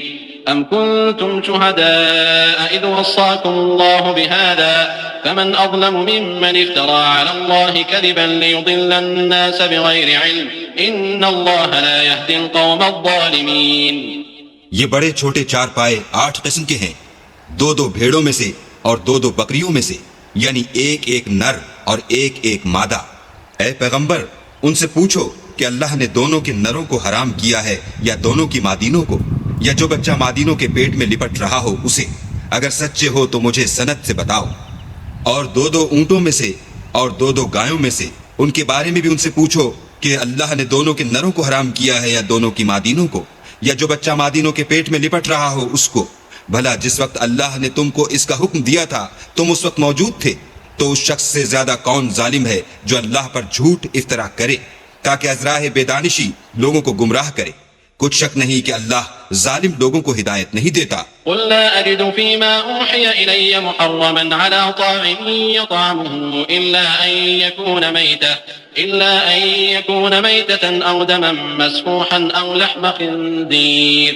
أم كنتم شهداء إذ وصاكم الله بهذا فمن أظلم ممن افترى على الله كذبا ليضل الناس بغير علم إن الله لا يهدي القوم الظالمين. یہ بڑے چھوٹے چار پائے 8 قسم کے ہیں، 2 بھیڑوں میں سے اور 2 بکریوں میں سے، یعنی ایک نر اور ایک مادہ. اے پیغمبر ان سے پوچھو کہ اللہ نے دونوں کے نروں کو حرام کیا ہے یا دونوں کی مادینوں کو، یا جو بچہ مادینوں کے پیٹ میں لپٹ رہا ہو اسے. اگر سچے ہو تو مجھے سند سے بتاؤ. اور 2 اونٹوں میں سے اور 2 گایوں میں سے، ان کے بارے میں بھی ان سے پوچھو کہ اللہ نے دونوں کے نروں کو حرام کیا ہے یا دونوں کی مادینوں کو، یا جو بچہ مادینوں کے پیٹ میں لپٹ رہا ہو اس کو. بھلا جس وقت اللہ نے تم کو اس کا حکم دیا تھا تم اس وقت موجود تھے، تو اس شخص سے زیادہ کون ظالم ہے جو اللہ پر جھوٹ افطرا کرے تاکہ از راہ بے دانشی لوگوں کو گمراہ کرے. کچھ شک نہیں کہ اللہ ظالم لوگوں کو ہدایت نہیں دیتا. قل لا أجد فيما أوحي إلي محرما على طاعم يطعمه إلا أن يكون ميتة أو دما مسفوحا أو لحم خنزير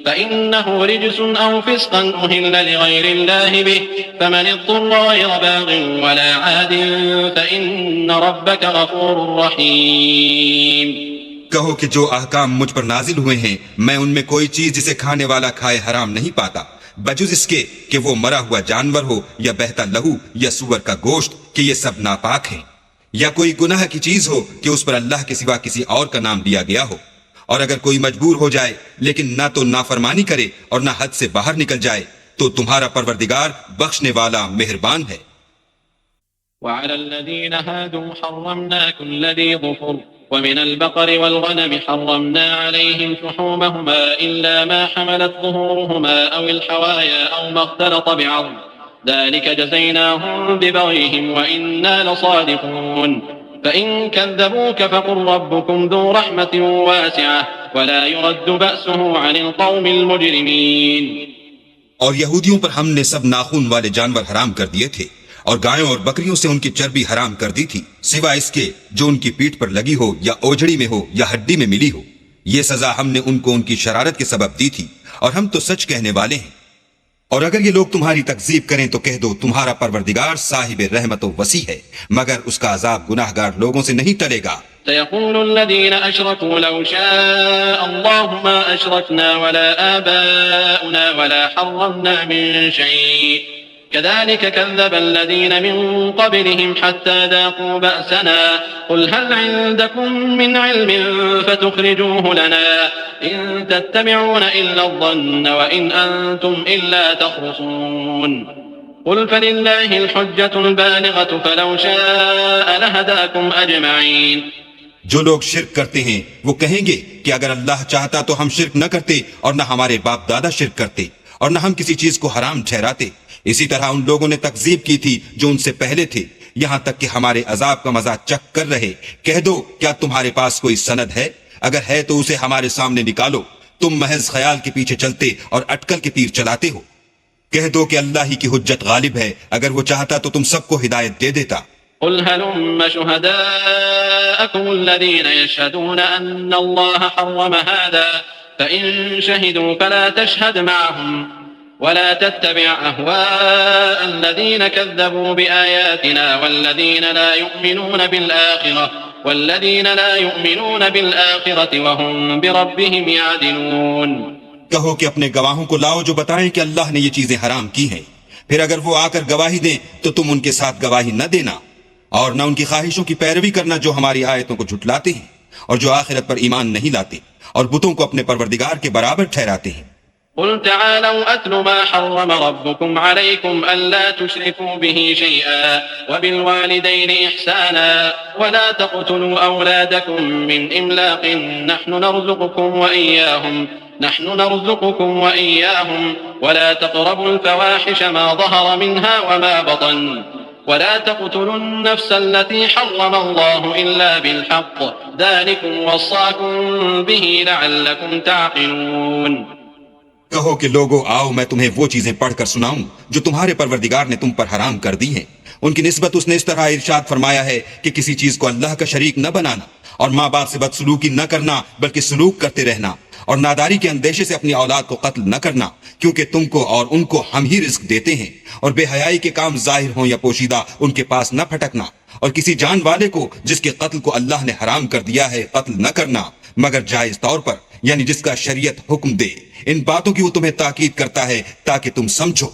فإنه رجس أو فسقا أهل لغير الله به فمن اضطر غير باغ ولا عاد فإن ربك غفور رحيم. کہو کہ جو احکام مجھ پر نازل ہوئے ہیں میں ان میں کوئی چیز جسے کھانے والا کھائے حرام نہیں پاتا بجز اس کے کہ وہ مرا ہوا جانور ہو یا بہتا لہو یا سور کا گوشت کہ یہ سب ناپاک ہیں، یا کوئی گناہ کی چیز ہو کہ اس پر اللہ کے سوا کسی اور کا نام لیا گیا ہو، اور اگر کوئی مجبور ہو جائے لیکن نہ تو نافرمانی کرے اور نہ حد سے باہر نکل جائے تو تمہارا پروردگار بخشنے والا مہربان ہے. وعلى الذين هادوا حرمنا كل ذي ظفر ومن البقر والغنم حرمنا عليهم شحومهما إلا ما حملت ظهورهما أو الحوايا أو ما اختلط بعظم ذلك جزيناهم ببغيهم وإنا لصادقون. فإن كذبوك فقل ربكم ذو رحمة واسعة ولا يرد بأسه عن القوم المجرمين. اور یہودیوں پر ہم نے سب ناخون والے جانور حرام کر دیے تھے اور گایوں اور بکریوں سے ان کی چربی حرام کر دی تھی سوا اس کے جو ان کی پیٹھ پر لگی ہو یا اوجڑی میں ہو یا ہڈی میں ملی ہو. یہ سزا ہم نے ان کو ان کی شرارت کے سبب دی تھی اور ہم تو سچ کہنے والے ہیں. اور اگر یہ لوگ تمہاری تکذیب کریں تو کہہ دو تمہارا پروردگار صاحب رحمت و وسیع ہے مگر اس کا عذاب گناہگار لوگوں سے نہیں ٹلے گا. سيقول الذين أشركوا لو شاء الله ما أشركنا ولا آباؤنا ولا حرمنا من شيء كذلك كذب الذين من قبلهم حتى ذاقوا بأسنا قل هل عندكم من علم فتخرجوه لنا إن تتبعون إلا الظن وإن أنتم إلا تخرصون. قل فلله الحجة البالغة فلو شاء لهداكم أجمعين. جو لوگ شرک کرتے ہیں وہ کہیں گے کہ اگر اللہ چاہتا تو ہم شرک نہ کرتے اور نہ ہمارے باپ دادا شرک کرتے اور نہ ہم کسی چیز کو حرام ٹھہراتے. اسی طرح ان لوگوں نے تکذیب کی تھی جو ان سے پہلے تھے یہاں تک کہ ہمارے عذاب کا مزہ چکھ کر رہے. کہہ دو کیا تمہارے پاس کوئی سند ہے؟ اگر ہے تو اسے ہمارے سامنے نکالو. تم محض خیال کے پیچھے چلتے اور اٹکل کے تیر چلاتے ہو. کہہ دو کہ اللہ ہی کی حجت غالب ہے، اگر وہ چاہتا تو تم سب کو ہدایت دے دیتا. قل هلم شهداءكم الذين يشهدون أن الله حرم هذا فإن شهدوا فلا تشهد معهم ولا تتبع أهواء الذين كذبوا بآياتنا والذين لا يؤمنون بالآخرة وهم بربهم يعدلون. کہو کہ اپنے گواہوں کو لاؤ جو بتائیں کہ اللہ نے یہ چیزیں حرام کی ہیں، پھر اگر وہ آ کر گواہی دیں تو تم ان کے ساتھ گواہی نہ دینا اور نہ ان کی خواہشوں کی پیروی کرنا جو ہماری آیتوں کو جھٹلاتے ہیں اور جو آخرت پر ایمان نہیں لاتے اور بتوں کو اپنے پروردگار کے برابر ٹھہراتے ہیں. قل تعالوا أتل ما حرم ربكم عليكم ألا تشركوا به شيئا وبالوالدين إحسانا ولا تقتلوا أولادكم من إملاق نحن نرزقكم وإياهم ولا تقربوا الفواحش ما ظهر منها وما بطن ولا تقتلوا النفس التي حرم الله إلا بالحق ذلكم وصاكم به لعلكم تعقلون. کہو کہ لوگو آؤ میں تمہیں وہ چیزیں پڑھ کر سناؤں جو تمہارے پروردگار نے تم پر حرام کر دی ہیں. ان کی نسبت اس نے اس طرح ارشاد فرمایا ہے کہ کسی چیز کو اللہ کا شریک نہ بنانا اور ماں باپ سے بدسلوکی نہ کرنا بلکہ سلوک کرتے رہنا اور ناداری کے اندیشے سے اپنی اولاد کو قتل نہ کرنا کیونکہ تم کو اور ان کو ہم ہی رزق دیتے ہیں. اور بے حیائی کے کام ظاہر ہوں یا پوشیدہ ان کے پاس نہ پھٹکنا اور کسی جان والے کو جس کے قتل کو اللہ نے حرام کر دیا ہے قتل نہ کرنا مگر جائز طور پر یعنی جس کا شریعت حکم دے. ان باتوں کی وہ تمہیں تاکید کرتا ہے تاکہ تم سمجھو.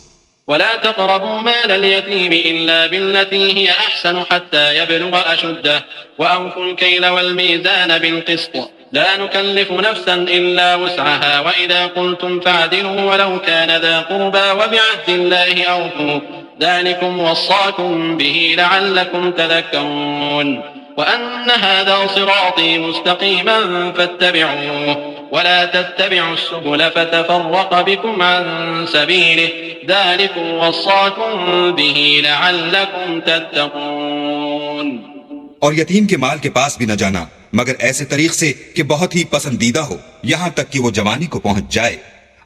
ولا تقربوا مال اليتيم إلا بالتي هي أحسن حتى يبلغ أشده وأوفوا الكيل والميزان بالقسط لا نكلف نفسا إلا وسعها وإذا قلتم فاعدلوا ولو كان ذا قربى وبعهد الله أوفوا ذلكم وصاكم به لعلكم تذكرون. وأن هذا صراطي مستقيما فاتبعوه ولا تتبعوا السبل فتفرق بكم عن سبيله ذلكم وصاكم به لعلكم تتقون. اور یتیم کے مال کے پاس بھی نہ جانا مگر ایسے طریق سے کہ بہت ہی پسندیدہ ہو یہاں تک کہ وہ جوانی کو پہنچ جائے.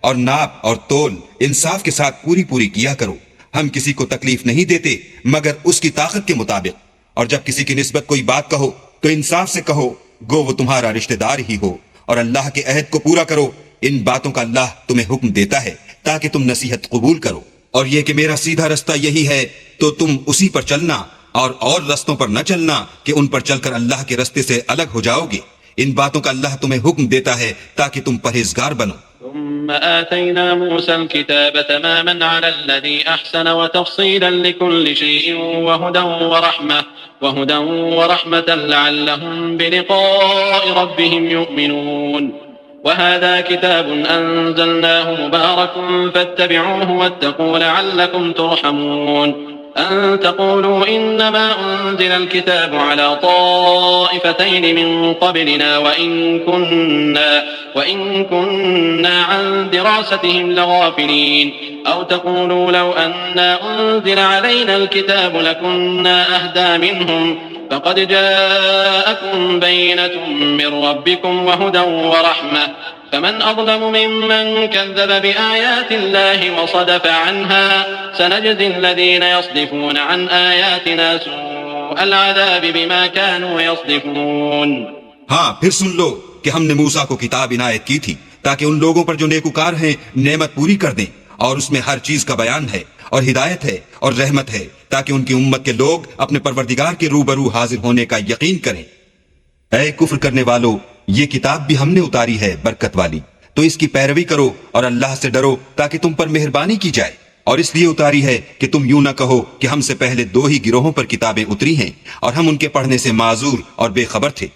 اور ناپ اور تول انصاف کے ساتھ پوری کیا کرو. ہم کسی کو تکلیف نہیں دیتے مگر اس کی طاقت کے مطابق. اور جب کسی کی نسبت کوئی بات کہو تو انصاف سے کہو گو وہ تمہارا رشتہ دار ہی ہو. اور اللہ کے عہد کو پورا کرو ان باتوں کا اللہ تمہیں حکم دیتا ہے تاکہ تم نصیحت قبول کرو، اور یہ کہ میرا سیدھا رستہ یہی ہے تو تم اسی پر چلنا، اور رستوں پر نہ چلنا کہ ان پر چل کر اللہ کے رستے سے الگ ہو جاؤ گے۔ ان باتوں کا اللہ تمہیں حکم دیتا ہے تاکہ تم پرہیزگار بنو۔ ثم آتينا موسى الكتاب تماما على الذي أحسن وتفصيلا لكل شيء وهدى ورحمة لعلهم بلقاء ربهم يؤمنون. وهذا كتاب أنزلناه مبارك فاتبعوه واتقوا لعلكم ترحمون. أن تقولوا إنما أنزل الكتاب على طائفتين من قبلنا وإن كنا عن دراستهم لغافلين. أو تقولوا لو أنا أنزل علينا الكتاب لكنا أهدى منهم. فقد جاءكم بينة من ربكم وهدى ورحمة. فمن أظلم ممن كذب بآيات الله وصدف عنها. سنجزي الذين يصدفون عن آياتنا سوء العذاب بما كانوا يصدفون. ہاں پھر سن لو کہ ہم نے موسیٰ کو کتاب عنایت کی تھی تاکہ ان لوگوں پر جو نیکوکار ہیں نعمت پوری کر دیں، اور اس میں ہر چیز کا بیان ہے اور ہدایت ہے اور رحمت ہے، تاکہ ان کی امت کے لوگ اپنے پروردگار کے روبرو حاضر ہونے کا یقین کریں۔ اے کفر کرنے والو، یہ کتاب بھی ہم نے اتاری ہے برکت والی، تو اس کی پیروی کرو اور اللہ سے ڈرو تاکہ تم پر مہربانی کی جائے، اور اس لیے اتاری ہے کہ تم یوں نہ کہو کہ ہم سے پہلے 2 ہی گروہوں پر کتابیں اتری ہیں اور ہم ان کے پڑھنے سے معذور اور بے خبر تھے،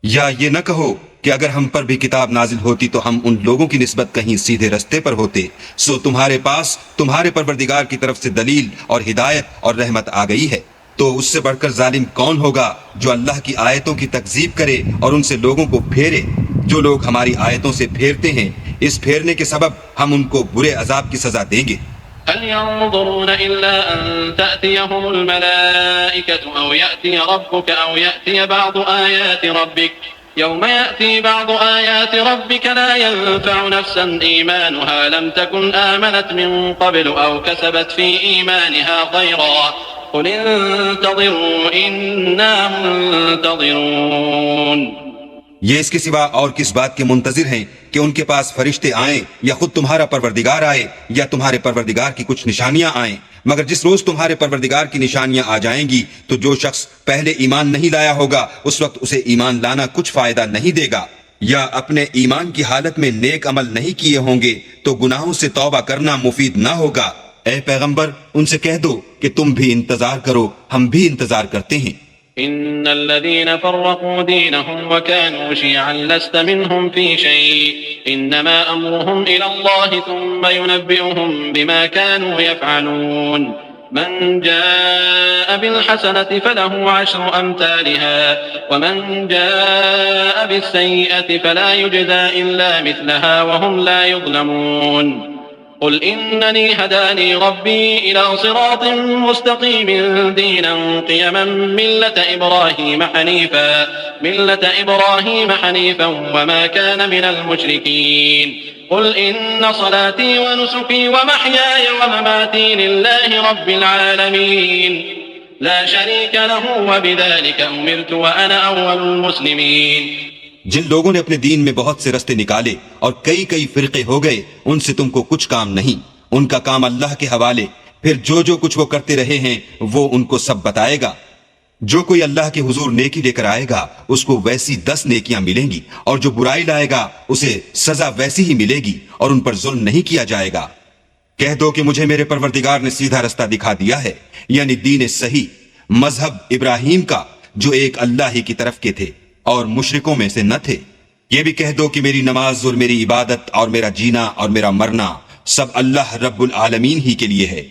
یا یہ نہ کہو کہ اگر ہم پر بھی کتاب نازل ہوتی تو ہم ان لوگوں کی نسبت کہیں سیدھے رستے پر ہوتے، سو تمہارے پاس تمہارے پروردگار کی طرف سے دلیل اور ہدایت اور رحمت آ گئی ہے، تو اس سے بڑھ کر ظالم کون ہوگا جو اللہ کی آیتوں کی تکذیب کرے اور ان سے لوگوں کو پھیرے۔ جو لوگ ہماری آیتوں سے پھیرتے ہیں، اس پھیرنے کے سبب ہم ان کو برے عذاب کی سزا دیں گے۔ هل ينظرون إلا أن تأتيهم الملائكة أو يأتي ربك أو يأتي بعض آيات ربك. يوم يأتي بعض آيات ربك لا ينفع نفسا إيمانها لم تكن آمنت من قبل أو كسبت في إيمانها خيرا. قل انتظروا إنا منتظرون. یہ اس کے سوا اور کس بات کے منتظر ہیں کہ ان کے پاس فرشتے آئیں یا خود تمہارا پروردگار آئے یا تمہارے پروردگار کی کچھ نشانیاں آئیں، مگر جس روز تمہارے پروردگار کی نشانیاں آ جائیں گی تو جو شخص پہلے ایمان نہیں لایا ہوگا اس وقت اسے ایمان لانا کچھ فائدہ نہیں دے گا، یا اپنے ایمان کی حالت میں نیک عمل نہیں کیے ہوں گے تو گناہوں سے توبہ کرنا مفید نہ ہوگا۔ اے پیغمبر ان سے کہہ دو کہ تم بھی انتظار کرو، ہم بھی انتظار کرتے ہیں۔ إن الذين فرقوا دينهم وكانوا شيعا لست منهم في شيء إنما أمرهم إلى الله ثم ينبئهم بما كانوا يفعلون. من جاء بالحسنة فله 10 أمثالها ومن جاء بالسيئة فلا يجزى إلا مثلها وهم لا يظلمون. قل إنني هداني ربي إلى صراط مستقيم دينا قيما ملة إبراهيم حنيفا وما كان من المشركين. قل إن صلاتي ونسكي ومحياي ومماتي لله رب العالمين لا شريك له وبذلك أمرت وأنا أول المسلمين. جن لوگوں نے اپنے دین میں بہت سے رستے نکالے اور کئی فرقے ہو گئے، ان سے تم کو کچھ کام نہیں، ان کا کام اللہ کے حوالے، پھر جو کچھ وہ کرتے رہے ہیں وہ ان کو سب بتائے گا۔ جو کوئی اللہ کے حضور نیکی لے کر آئے گا اس کو ویسی 10 نیکیاں ملیں گی، اور جو برائی لائے گا اسے سزا ویسی ہی ملے گی، اور ان پر ظلم نہیں کیا جائے گا۔ کہہ دو کہ مجھے میرے پروردگار نے سیدھا رستہ دکھا دیا ہے، یعنی دین صحیح، مذہب ابراہیم کا جو ایک اللہ ہی کی طرف کے تھے اور مشرکوں میں سے نہ تھے۔ یہ بھی کہہ دو کہ میری نماز اور میری عبادت اور میرا جینا اور میرا مرنا سب اللہ رب العالمین ہی کے لیے ہے،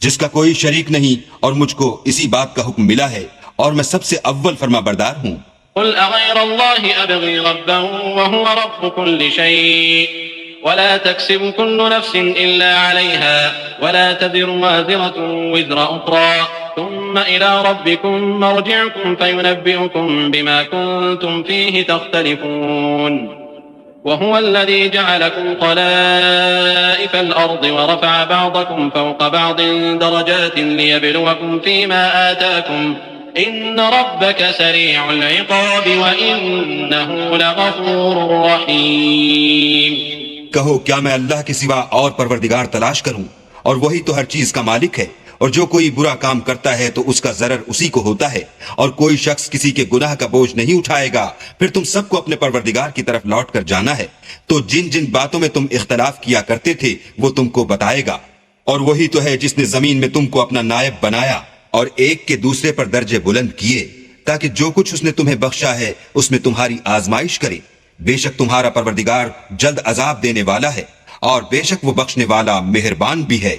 جس کا کوئی شریک نہیں، اور مجھ کو اسی بات کا حکم ملا ہے اور میں سب سے اول فرما بردار ہوں۔ قل أغير الله أبغي ربا وهو رب كل شيء ولا تكسب كل نفس إلا عليها ولا تزر وازرة وزر أخرى ثم إلى ربكم مرجعكم فينبئكم بما كنتم فيه تختلفون. وهو الذي جعلكم خلائف الأرض ورفع بعضكم فوق بعض درجات ليبلوكم فيما آتاكم إن ربك سريع العقاب وإنه لغفور رحيم. کہو کیا میں اللہ کے سوا اور پروردگار تلاش کروں اور وہی تو ہر چیز کا مالک ہے، اور جو کوئی برا کام کرتا ہے تو اس کا ضرر اسی کو ہوتا ہے، اور کوئی شخص کسی کے گناہ کا بوجھ نہیں اٹھائے گا. پھر تم سب کو اپنے پروردگار کی طرف لوٹ کر جانا ہے، تو جن جن باتوں میں تم اختلاف کیا کرتے تھے وہ تم کو بتائے گا. اور وہی تو ہے جس نے زمین میں تم کو اپنا نائب بنایا اور ایک کے دوسرے پر درجے بلند کیے، تاکہ جو کچھ اس نے تمہیں بخشا ہے اس میں تمہاری آزمائش کرے. بے شک تمہارا پروردگار جلد عذاب دینے والا ہے، اور بے شک وہ بخشنے والا مہربان بھی ہے.